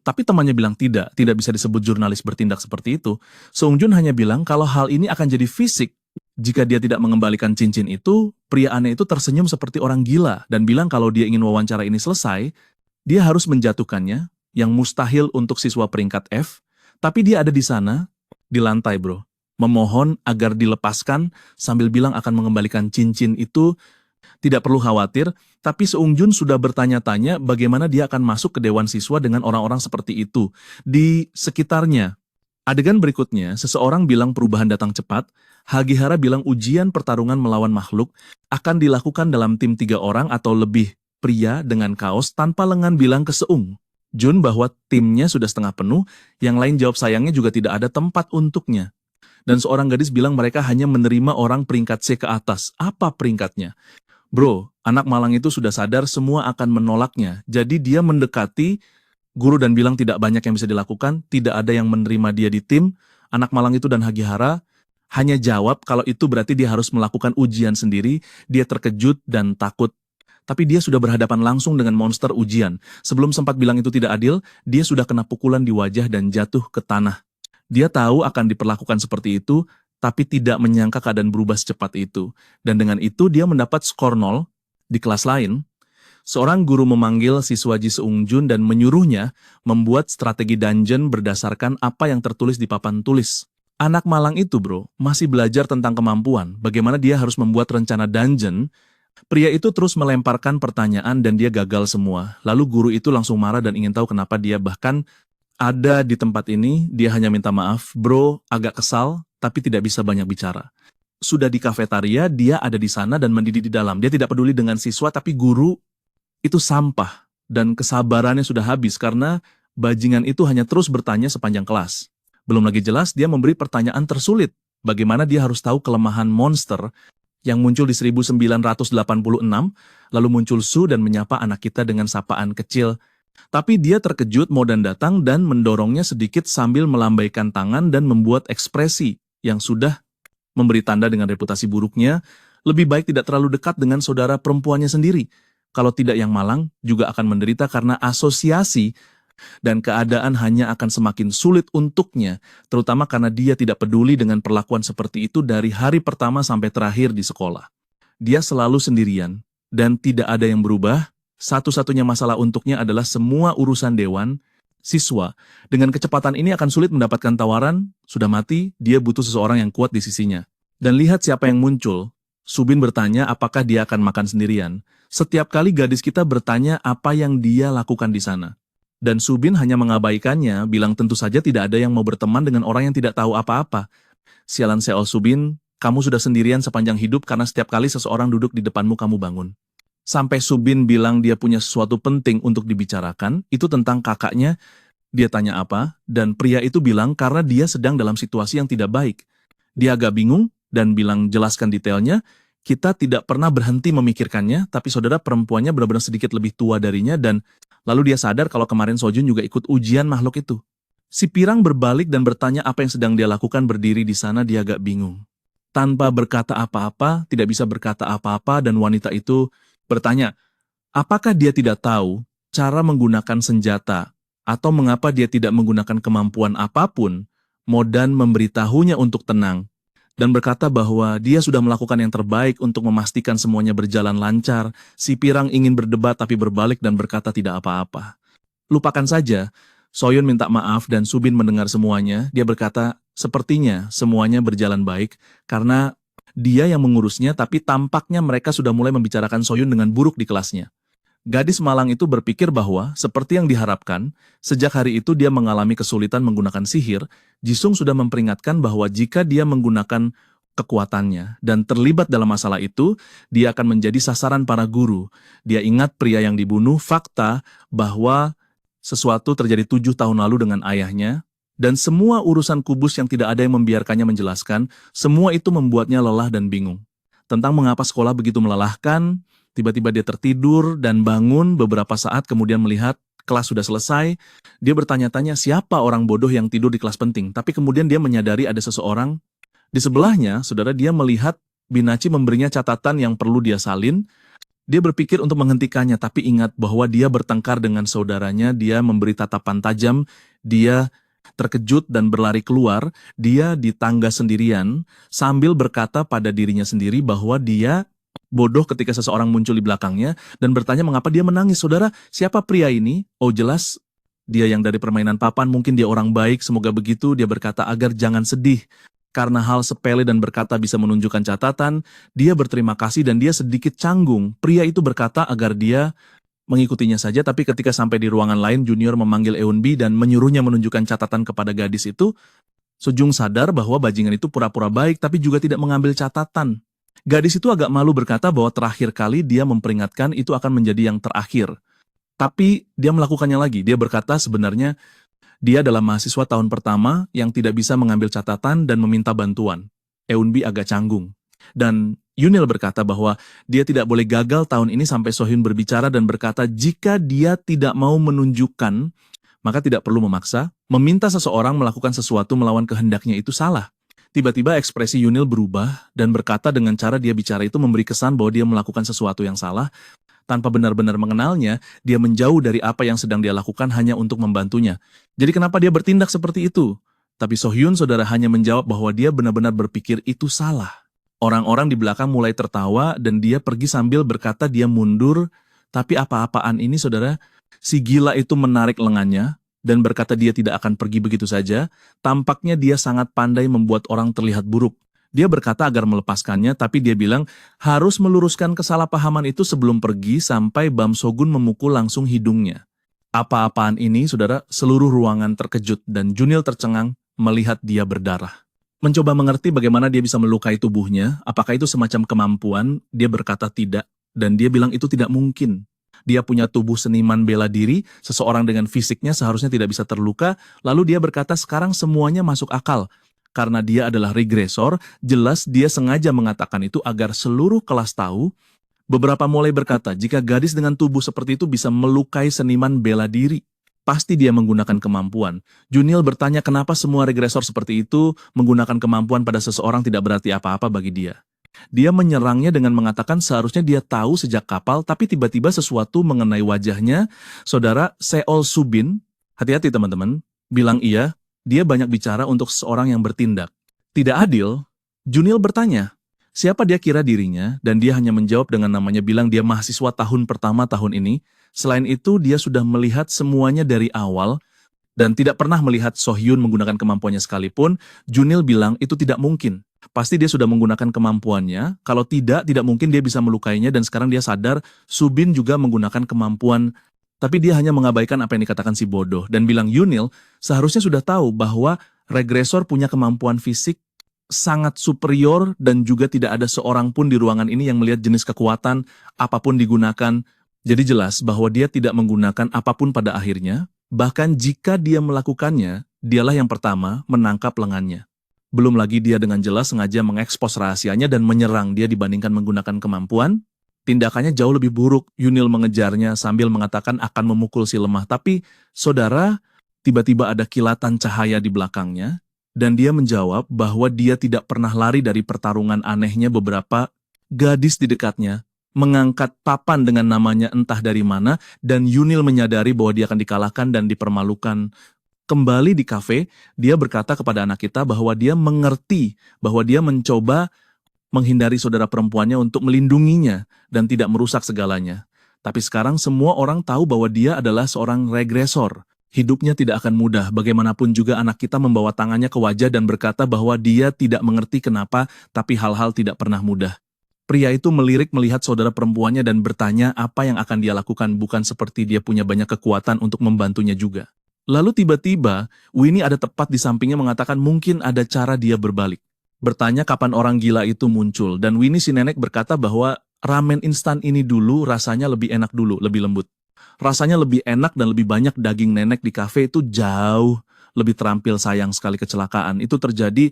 tapi temannya bilang tidak bisa disebut jurnalis bertindak seperti itu. Seung Jun hanya bilang kalau hal ini akan jadi fisik. Jika dia tidak mengembalikan cincin itu, pria aneh itu tersenyum seperti orang gila dan bilang kalau dia ingin wawancara ini selesai, dia harus menjatuhkannya, yang mustahil untuk siswa peringkat F, tapi dia ada di sana, di lantai bro, memohon agar dilepaskan sambil bilang akan mengembalikan cincin itu. Tidak perlu khawatir, tapi Seung Jun sudah bertanya-tanya bagaimana dia akan masuk ke dewan siswa dengan orang-orang seperti itu di sekitarnya. Adegan berikutnya, seseorang bilang perubahan datang cepat. Hagihara bilang ujian pertarungan melawan makhluk akan dilakukan dalam tim 3 orang atau lebih. Pria dengan kaos tanpa lengan bilang ke Seung Jun bahwa timnya sudah setengah penuh, yang lain jawab sayangnya juga tidak ada tempat untuknya. Dan seorang gadis bilang mereka hanya menerima orang peringkat C ke atas. Apa peringkatnya? Bro, anak malang itu sudah sadar semua akan menolaknya. Jadi dia mendekati guru dan bilang tidak banyak yang bisa dilakukan, tidak ada yang menerima dia di tim. Anak malang itu dan Hagihara hanya jawab kalau itu berarti dia harus melakukan ujian sendiri. Dia terkejut dan takut. Tapi dia sudah berhadapan langsung dengan monster ujian. Sebelum sempat bilang itu tidak adil, dia sudah kena pukulan di wajah dan jatuh ke tanah. Dia tahu akan diperlakukan seperti itu, tapi tidak menyangka keadaan berubah secepat itu. Dan dengan itu dia mendapat skor 0 di kelas lain. Seorang guru memanggil siswa Ji Seung Jun dan menyuruhnya membuat strategi dungeon berdasarkan apa yang tertulis di papan tulis. Anak malang itu bro, masih belajar tentang kemampuan, bagaimana dia harus membuat rencana dungeon. Pria itu terus melemparkan pertanyaan dan dia gagal semua. Lalu guru itu langsung marah dan ingin tahu kenapa dia bahkan Ada di tempat ini, dia hanya minta maaf, bro, agak kesal, tapi tidak bisa banyak bicara. Sudah di kafetaria, dia ada di sana dan mendidih di dalam. Dia tidak peduli dengan siswa, tapi guru itu sampah. Dan kesabarannya sudah habis karena bajingan itu hanya terus bertanya sepanjang kelas. Belum lagi jelas, dia memberi pertanyaan tersulit. Bagaimana dia harus tahu kelemahan monster yang muncul di 1986, lalu muncul Su dan menyapa anak kita dengan sapaan kecil. Tapi dia terkejut Modan datang dan mendorongnya sedikit sambil melambaikan tangan dan membuat ekspresi yang sudah memberi tanda dengan reputasi buruknya, lebih baik tidak terlalu dekat dengan saudara perempuannya sendiri. Kalau tidak yang malang, juga akan menderita karena asosiasi dan keadaan hanya akan semakin sulit untuknya, terutama karena dia tidak peduli dengan perlakuan seperti itu dari hari pertama sampai terakhir di sekolah. Dia selalu sendirian, dan tidak ada yang berubah. Satu-satunya masalah untuknya adalah semua urusan dewan, siswa. Dengan kecepatan ini akan sulit mendapatkan tawaran, sudah mati, dia butuh seseorang yang kuat di sisinya. Dan lihat siapa yang muncul. Subin bertanya apakah dia akan makan sendirian. Setiap kali gadis kita bertanya apa yang dia lakukan di sana. Dan Subin hanya mengabaikannya, bilang tentu saja tidak ada yang mau berteman dengan orang yang tidak tahu apa-apa. Sialan Seo Subin, kamu sudah sendirian sepanjang hidup karena setiap kali seseorang duduk di depanmu kamu bangun. Sampai Subin bilang dia punya sesuatu penting untuk dibicarakan, itu tentang kakaknya. Dia tanya apa, dan pria itu bilang karena dia sedang dalam situasi yang tidak baik. Dia agak bingung dan bilang jelaskan detailnya. Kita tidak pernah berhenti memikirkannya, tapi saudara perempuannya benar-benar sedikit lebih tua darinya dan lalu dia sadar kalau kemarin Sojun juga ikut ujian makhluk itu. Si Pirang berbalik dan bertanya apa yang sedang dia lakukan berdiri di sana. Dia agak bingung. Tanpa berkata apa-apa, tidak bisa berkata apa-apa, dan wanita itu bertanya, apakah dia tidak tahu cara menggunakan senjata atau mengapa dia tidak menggunakan kemampuan apapun? Modan memberitahunya untuk tenang dan berkata bahwa dia sudah melakukan yang terbaik untuk memastikan semuanya berjalan lancar. Si Pirang ingin berdebat tapi berbalik dan berkata tidak apa-apa. Lupakan saja. Soyun minta maaf dan Subin mendengar semuanya. Dia berkata, sepertinya semuanya berjalan baik karena dia yang mengurusnya, tapi tampaknya mereka sudah mulai membicarakan Soyun dengan buruk di kelasnya. Gadis malang itu berpikir bahwa, seperti yang diharapkan, sejak hari itu dia mengalami kesulitan menggunakan sihir. Jisung sudah memperingatkan bahwa jika dia menggunakan kekuatannya dan terlibat dalam masalah itu, dia akan menjadi sasaran para guru. Dia ingat pria yang dibunuh, fakta bahwa sesuatu terjadi 7 tahun lalu dengan ayahnya, dan semua urusan kubus yang tidak ada yang membiarkannya menjelaskan, semua itu membuatnya lelah dan bingung. Tentang mengapa sekolah begitu melelahkan, tiba-tiba dia tertidur dan bangun beberapa saat kemudian melihat kelas sudah selesai. Dia bertanya-tanya siapa orang bodoh yang tidur di kelas penting, tapi kemudian dia menyadari ada seseorang. Di sebelahnya, saudara, dia melihat Binachi memberinya catatan yang perlu dia salin. Dia berpikir untuk menghentikannya, tapi ingat bahwa dia bertengkar dengan saudaranya, dia memberi tatapan tajam, dia terkejut dan berlari keluar. Dia di tangga sendirian sambil berkata pada dirinya sendiri bahwa dia bodoh ketika seseorang muncul di belakangnya dan bertanya mengapa dia menangis. Saudara, siapa pria ini? Oh jelas, dia yang dari permainan papan, mungkin dia orang baik, semoga begitu. Dia berkata agar jangan sedih. Karena hal sepele dan berkata bisa menunjukkan catatan, dia berterima kasih dan dia sedikit canggung. Pria itu berkata agar dia mengikutinya saja, tapi ketika sampai di ruangan lain, Junior memanggil Eunbi dan menyuruhnya menunjukkan catatan kepada gadis itu. Sejung sadar bahwa bajingan itu pura-pura baik, tapi juga tidak mengambil catatan. Gadis itu agak malu berkata bahwa terakhir kali dia memperingatkan itu akan menjadi yang terakhir. Tapi dia melakukannya lagi. Dia berkata sebenarnya dia adalah mahasiswa tahun pertama yang tidak bisa mengambil catatan dan meminta bantuan. Eunbi agak canggung. Dan Yunil berkata bahwa dia tidak boleh gagal tahun ini sampai Sohyun berbicara dan berkata jika dia tidak mau menunjukkan, maka tidak perlu memaksa. Meminta seseorang melakukan sesuatu melawan kehendaknya itu salah. Tiba-tiba ekspresi Yunil berubah dan berkata dengan cara dia bicara itu memberi kesan bahwa dia melakukan sesuatu yang salah. Tanpa benar-benar mengenalnya, dia menjauh dari apa yang sedang dia lakukan hanya untuk membantunya. Jadi kenapa dia bertindak seperti itu? Tapi Sohyun, saudara, hanya menjawab bahwa dia benar-benar berpikir itu salah. Orang-orang di belakang mulai tertawa dan dia pergi sambil berkata dia mundur. Tapi apa-apaan ini, saudara? Si gila itu menarik lengannya dan berkata dia tidak akan pergi begitu saja. Tampaknya dia sangat pandai membuat orang terlihat buruk. Dia berkata agar melepaskannya, tapi dia bilang harus meluruskan kesalahpahaman itu sebelum pergi sampai Bam Sogun memukul langsung hidungnya. Apa-apaan ini, saudara, seluruh ruangan terkejut dan Junil tercengang melihat dia berdarah. Mencoba mengerti bagaimana dia bisa melukai tubuhnya, apakah itu semacam kemampuan, dia berkata tidak, dan dia bilang itu tidak mungkin. Dia punya tubuh seniman bela diri, seseorang dengan fisiknya seharusnya tidak bisa terluka, lalu dia berkata sekarang semuanya masuk akal. Karena dia adalah regresor, jelas dia sengaja mengatakan itu agar seluruh kelas tahu. Beberapa mulai berkata, jika gadis dengan tubuh seperti itu bisa melukai seniman bela diri, pasti dia menggunakan kemampuan. Junil bertanya kenapa semua regresor seperti itu menggunakan kemampuan pada seseorang tidak berarti apa-apa bagi dia. Dia menyerangnya dengan mengatakan seharusnya dia tahu sejak kapal, tapi tiba-tiba sesuatu mengenai wajahnya. Saudara Seol Subin, hati-hati teman-teman, bilang iya, dia banyak bicara untuk seseorang yang bertindak. Tidak adil, Junil bertanya, siapa dia kira dirinya, dan dia hanya menjawab dengan namanya bilang dia mahasiswa tahun pertama tahun ini. Selain itu, dia sudah melihat semuanya dari awal, dan tidak pernah melihat Sohyun menggunakan kemampuannya sekalipun. Junil bilang itu tidak mungkin. Pasti dia sudah menggunakan kemampuannya, kalau tidak, tidak mungkin dia bisa melukainya, dan sekarang dia sadar Subin juga menggunakan kemampuan, tapi dia hanya mengabaikan apa yang dikatakan si bodoh, dan bilang Yunil seharusnya sudah tahu bahwa regresor punya kemampuan fisik sangat superior dan juga tidak ada seorang pun di ruangan ini yang melihat jenis kekuatan apapun digunakan. Jadi jelas bahwa dia tidak menggunakan apapun pada akhirnya, bahkan jika dia melakukannya, dialah yang pertama menangkap lengannya. Belum lagi dia dengan jelas sengaja mengekspos rahasianya dan menyerang dia dibandingkan menggunakan kemampuan. Tindakannya jauh lebih buruk. Yunil mengejarnya sambil mengatakan akan memukul si lemah. Tapi, saudara, tiba-tiba ada kilatan cahaya di belakangnya, dan dia menjawab bahwa dia tidak pernah lari dari pertarungan anehnya. Beberapa gadis di dekatnya mengangkat papan dengan namanya entah dari mana, dan Yunil menyadari bahwa dia akan dikalahkan dan dipermalukan. Kembali di kafe, dia berkata kepada anak kita bahwa dia mengerti, bahwa dia mencoba menghindari saudara perempuannya untuk melindunginya dan tidak merusak segalanya. Tapi sekarang semua orang tahu bahwa dia adalah seorang regresor. Hidupnya tidak akan mudah, bagaimanapun juga anak kita membawa tangannya ke wajah dan berkata bahwa dia tidak mengerti kenapa, tapi hal-hal tidak pernah mudah. Pria itu melirik melihat saudara perempuannya dan bertanya apa yang akan dia lakukan, bukan seperti dia punya banyak kekuatan untuk membantunya juga. Lalu tiba-tiba, Winnie ada tepat di sampingnya mengatakan mungkin ada cara dia berbalik. Bertanya kapan orang gila itu muncul, dan Winnie si nenek berkata bahwa ramen instan ini dulu rasanya lebih enak dulu, lebih lembut. Rasanya lebih enak dan lebih banyak daging nenek di kafe itu jauh lebih terampil. Sayang sekali kecelakaan itu terjadi.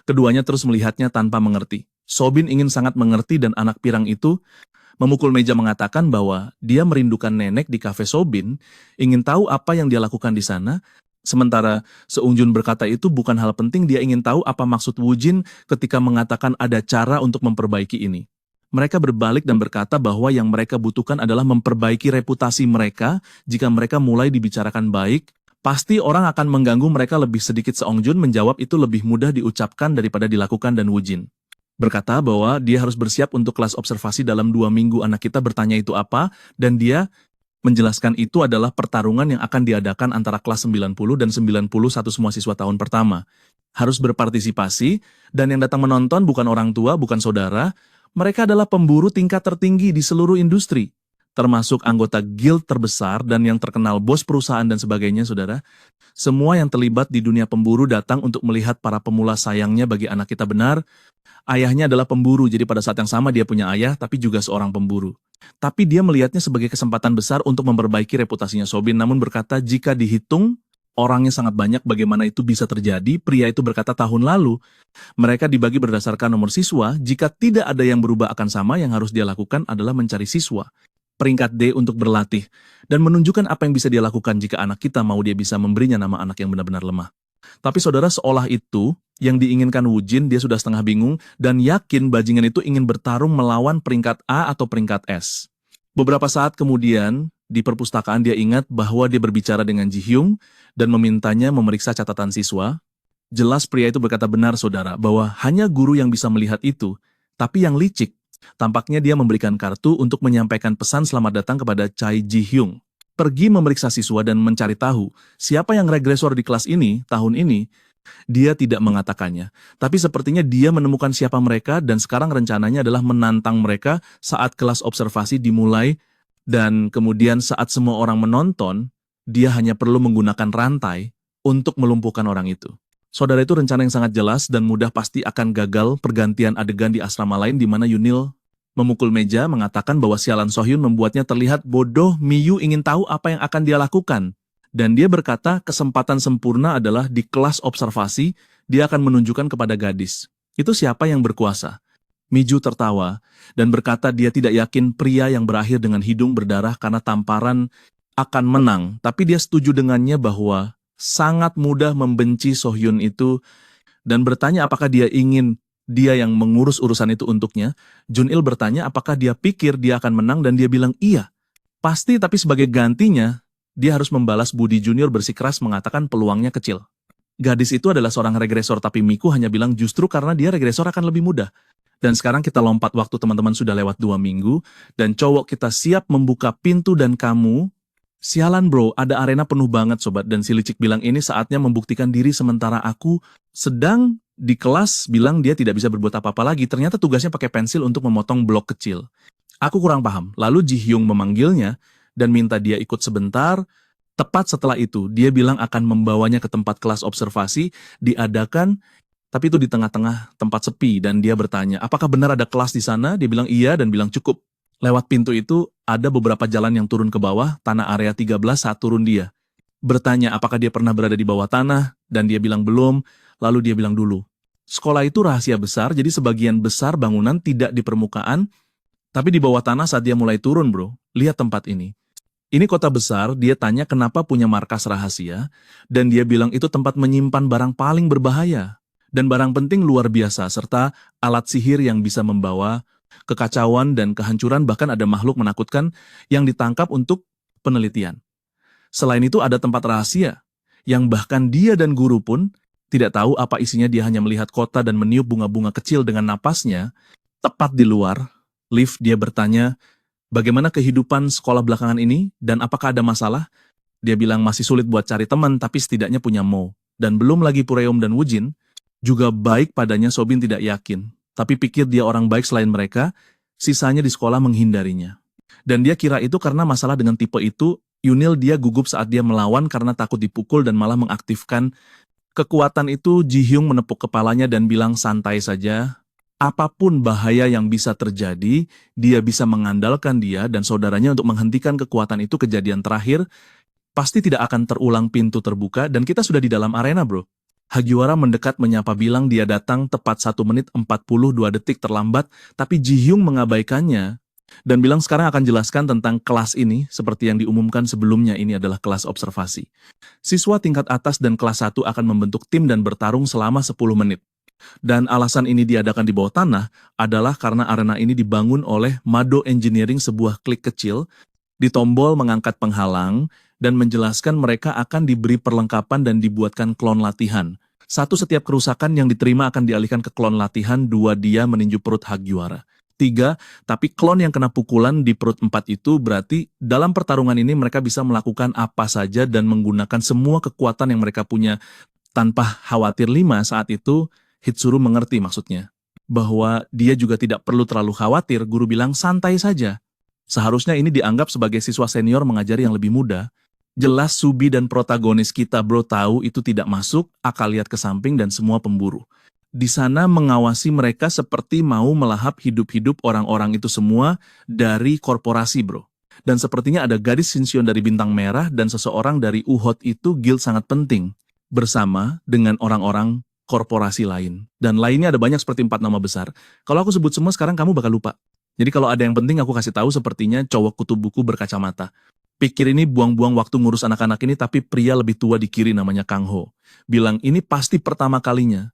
Keduanya terus melihatnya tanpa mengerti. Sobin ingin sangat mengerti dan anak pirang itu memukul meja mengatakan bahwa dia merindukan nenek di kafe Sobin, ingin tahu apa yang dia lakukan di sana. Sementara Seungjun berkata itu bukan hal penting, dia ingin tahu apa maksud Wujin ketika mengatakan ada cara untuk memperbaiki ini. Mereka berbalik dan berkata bahwa yang mereka butuhkan adalah memperbaiki reputasi mereka. Jika mereka mulai dibicarakan baik, pasti orang akan mengganggu mereka lebih sedikit. Seongjun menjawab itu lebih mudah diucapkan daripada dilakukan, dan Wujin berkata bahwa dia harus bersiap untuk kelas observasi dalam 2 minggu. Anak kita bertanya itu apa, dan dia menjelaskan itu adalah pertarungan yang akan diadakan antara kelas 90 dan 91 semua siswa tahun pertama. Harus berpartisipasi, dan yang datang menonton bukan orang tua, bukan saudara. Mereka adalah pemburu tingkat tertinggi di seluruh industri, termasuk anggota guild terbesar dan yang terkenal bos perusahaan dan sebagainya, saudara. Semua yang terlibat di dunia pemburu datang untuk melihat para pemula. Sayangnya bagi anak kita benar, ayahnya adalah pemburu, jadi pada saat yang sama dia punya ayah tapi juga seorang pemburu. Tapi dia melihatnya sebagai kesempatan besar untuk memperbaiki reputasinya Sobin, namun berkata jika dihitung, orangnya sangat banyak, bagaimana itu bisa terjadi? Pria itu berkata tahun lalu, mereka dibagi berdasarkan nomor siswa, jika tidak ada yang berubah akan sama, yang harus dia lakukan adalah mencari siswa. Peringkat D untuk berlatih, dan menunjukkan apa yang bisa dia lakukan jika anak kita mau dia bisa memberinya nama anak yang benar-benar lemah. Tapi saudara, seolah itu yang diinginkan Wujin, dia sudah setengah bingung, dan yakin bajingan itu ingin bertarung melawan peringkat A atau peringkat S. Beberapa saat kemudian, di perpustakaan dia ingat bahwa dia berbicara dengan Ji Hyung, dan memintanya memeriksa catatan siswa. Jelas pria itu berkata benar, saudara, bahwa hanya guru yang bisa melihat itu, tapi yang licik. Tampaknya dia memberikan kartu untuk menyampaikan pesan selamat datang kepada Chai Ji Hyung. Pergi memeriksa siswa dan mencari tahu siapa yang regresor di kelas ini, tahun ini. Dia tidak mengatakannya, tapi sepertinya dia menemukan siapa mereka dan sekarang rencananya adalah menantang mereka saat kelas observasi dimulai, dan kemudian saat semua orang menonton, dia hanya perlu menggunakan rantai untuk melumpuhkan orang itu. Saudara, itu rencana yang sangat jelas dan mudah pasti akan gagal. Pergantian adegan di asrama lain di mana Yunil memukul meja, mengatakan bahwa sialan Sohyun membuatnya terlihat bodoh. Miyu ingin tahu apa yang akan dia lakukan. Dan dia berkata kesempatan sempurna adalah di kelas observasi, dia akan menunjukkan kepada gadis. Itu siapa yang berkuasa. Miju tertawa dan berkata dia tidak yakin pria yang berakhir dengan hidung berdarah karena tamparan akan menang. Tapi dia setuju dengannya bahwa sangat mudah membenci Sohyun itu dan bertanya apakah dia ingin dia yang mengurus urusan itu untuknya. Junil bertanya apakah dia pikir dia akan menang dan dia bilang iya. Pasti, tapi sebagai gantinya, dia harus membalas budi. Junior bersikeras mengatakan peluangnya kecil. Gadis itu adalah seorang regresor tapi Miku hanya bilang justru karena dia regresor akan lebih mudah. Dan sekarang kita lompat waktu teman-teman sudah lewat 2 minggu dan cowok kita siap membuka pintu dan kamu, sialan bro, ada arena penuh banget sobat. Dan si licik bilang ini saatnya membuktikan diri sementara aku sedang di kelas bilang dia tidak bisa berbuat apa-apa lagi. Ternyata tugasnya pakai pensil untuk memotong blok kecil. Aku kurang paham. Lalu Ji Hyung memanggilnya dan minta dia ikut sebentar. Tepat setelah itu, dia bilang akan membawanya ke tempat kelas observasi diadakan, tapi itu di tengah-tengah tempat sepi. Dan dia bertanya, apakah benar ada kelas di sana? Dia bilang iya dan bilang cukup. Lewat pintu itu, ada beberapa jalan yang turun ke bawah, tanah area 13 saat turun dia. Bertanya apakah dia pernah berada di bawah tanah, dan dia bilang belum, lalu dia bilang dulu. Sekolah itu rahasia besar, jadi sebagian besar bangunan tidak di permukaan, tapi di bawah tanah saat dia mulai turun bro. Lihat tempat ini. Ini kota besar, dia tanya kenapa punya markas rahasia, dan dia bilang itu tempat menyimpan barang paling berbahaya. Dan barang penting luar biasa, serta alat sihir yang bisa membawa kekacauan dan kehancuran, bahkan ada makhluk menakutkan yang ditangkap untuk penelitian. Selain itu ada tempat rahasia, yang bahkan dia dan guru pun tidak tahu apa isinya. Dia hanya melihat kota dan meniup bunga-bunga kecil dengan napasnya. Tepat di luar lift dia bertanya, bagaimana kehidupan sekolah belakangan ini dan apakah ada masalah? Dia bilang masih sulit buat cari teman, tapi setidaknya punya Mo. Dan belum lagi Pureom dan Wujin, juga baik padanya. Sobin tidak yakin, tapi pikir dia orang baik selain mereka, sisanya di sekolah menghindarinya. Dan dia kira itu karena masalah dengan tipe itu. Yunil dia gugup saat dia melawan karena takut dipukul dan malah mengaktifkan kekuatan itu. Ji Hyung menepuk kepalanya dan bilang santai saja. Apapun bahaya yang bisa terjadi, dia bisa mengandalkan dia dan saudaranya untuk menghentikan kekuatan itu. Kejadian terakhir pasti tidak akan terulang. Pintu terbuka dan kita sudah di dalam arena bro. Hagiwara mendekat menyapa bilang dia datang tepat 1 menit 42 detik terlambat, tapi Ji Hyung mengabaikannya dan bilang sekarang akan jelaskan tentang kelas ini seperti yang diumumkan sebelumnya. Ini adalah kelas observasi. Siswa tingkat atas dan kelas 1 akan membentuk tim dan bertarung selama 10 menit. Dan alasan ini diadakan di bawah tanah adalah karena arena ini dibangun oleh Mado Engineering, sebuah klik kecil di tombol mengangkat penghalang dan menjelaskan mereka akan diberi perlengkapan dan dibuatkan klon latihan. 1, setiap kerusakan yang diterima akan dialihkan ke klon latihan. 2, dia meninju perut Hagiwara. 3, tapi klon yang kena pukulan di perut 4 itu berarti dalam pertarungan ini mereka bisa melakukan apa saja dan menggunakan semua kekuatan yang mereka punya tanpa khawatir. 5, saat itu Hitsuru mengerti maksudnya, bahwa dia juga tidak perlu terlalu khawatir. Guru bilang santai saja. Seharusnya ini dianggap sebagai siswa senior mengajari yang lebih muda. Jelas Subi dan protagonis kita bro tahu itu tidak masuk akal. Lihat ke samping dan semua pemburu di sana mengawasi mereka seperti mau melahap hidup-hidup orang-orang itu semua dari korporasi bro. Dan sepertinya ada gadis Shinseon dari Bintang Merah dan seseorang dari Uhot. Itu guild sangat penting bersama dengan orang-orang korporasi lain. Dan lainnya ada banyak seperti 4 nama besar. Kalau aku sebut semua sekarang kamu bakal lupa. Jadi kalau ada yang penting aku kasih tahu. Sepertinya cowok kutub buku berkacamata. Pikir ini buang-buang waktu ngurus anak-anak ini, tapi pria lebih tua di kiri namanya Kang Ho bilang ini pasti pertama kalinya.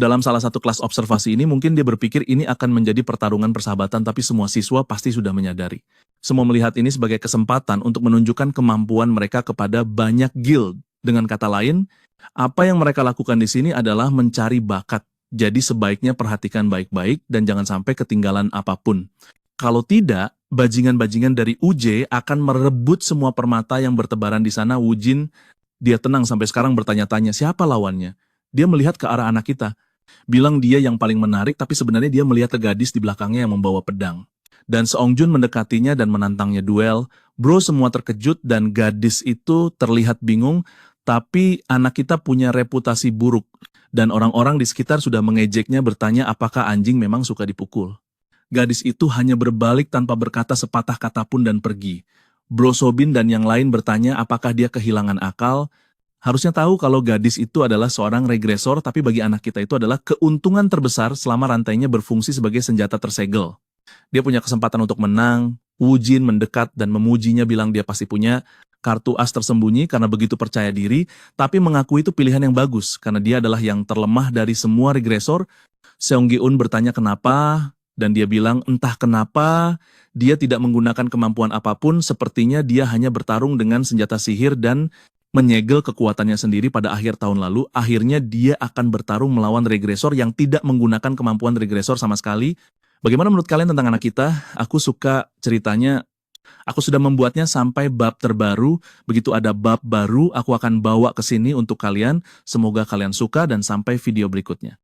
Dalam salah satu kelas observasi ini mungkin dia berpikir ini akan menjadi pertarungan persahabatan, tapi semua siswa pasti sudah menyadari. Semua melihat ini sebagai kesempatan untuk menunjukkan kemampuan mereka kepada banyak guild. Dengan kata lain, apa yang mereka lakukan di sini adalah mencari bakat. Jadi sebaiknya perhatikan baik-baik dan jangan sampai ketinggalan apapun. Kalau tidak, bajingan-bajingan dari UJ akan merebut semua permata yang bertebaran di sana. Wujin, dia tenang sampai sekarang bertanya-tanya siapa lawannya. Dia melihat ke arah anak kita. Bilang dia yang paling menarik, tapi sebenarnya dia melihat ke gadis di belakangnya yang membawa pedang. Dan Seong Jun mendekatinya dan menantangnya duel. Bro semua terkejut dan gadis itu terlihat bingung, tapi anak kita punya reputasi buruk. Dan orang-orang di sekitar sudah mengejeknya bertanya apakah anjing memang suka dipukul. Gadis itu hanya berbalik tanpa berkata sepatah kata pun dan pergi. Bro Sobin dan yang lain bertanya apakah dia kehilangan akal. Harusnya tahu kalau gadis itu adalah seorang regresor, tapi bagi anak kita itu adalah keuntungan terbesar selama rantainya berfungsi sebagai senjata tersegel. Dia punya kesempatan untuk menang. Wu Jin mendekat dan memujinya bilang dia pasti punya kartu as tersembunyi karena begitu percaya diri, tapi mengaku itu pilihan yang bagus karena dia adalah yang terlemah dari semua regresor. Seong Gi-un bertanya kenapa, dan dia bilang entah kenapa dia tidak menggunakan kemampuan apapun, sepertinya dia hanya bertarung dengan senjata sihir dan menyegel kekuatannya sendiri pada akhir tahun lalu. Akhirnya dia akan bertarung melawan regresor yang tidak menggunakan kemampuan regresor sama sekali. Bagaimana menurut kalian tentang anak kita? Aku suka ceritanya. Aku sudah membuatnya sampai bab terbaru. Begitu ada bab baru, aku akan bawa ke sini untuk kalian. Semoga kalian suka dan sampai video berikutnya.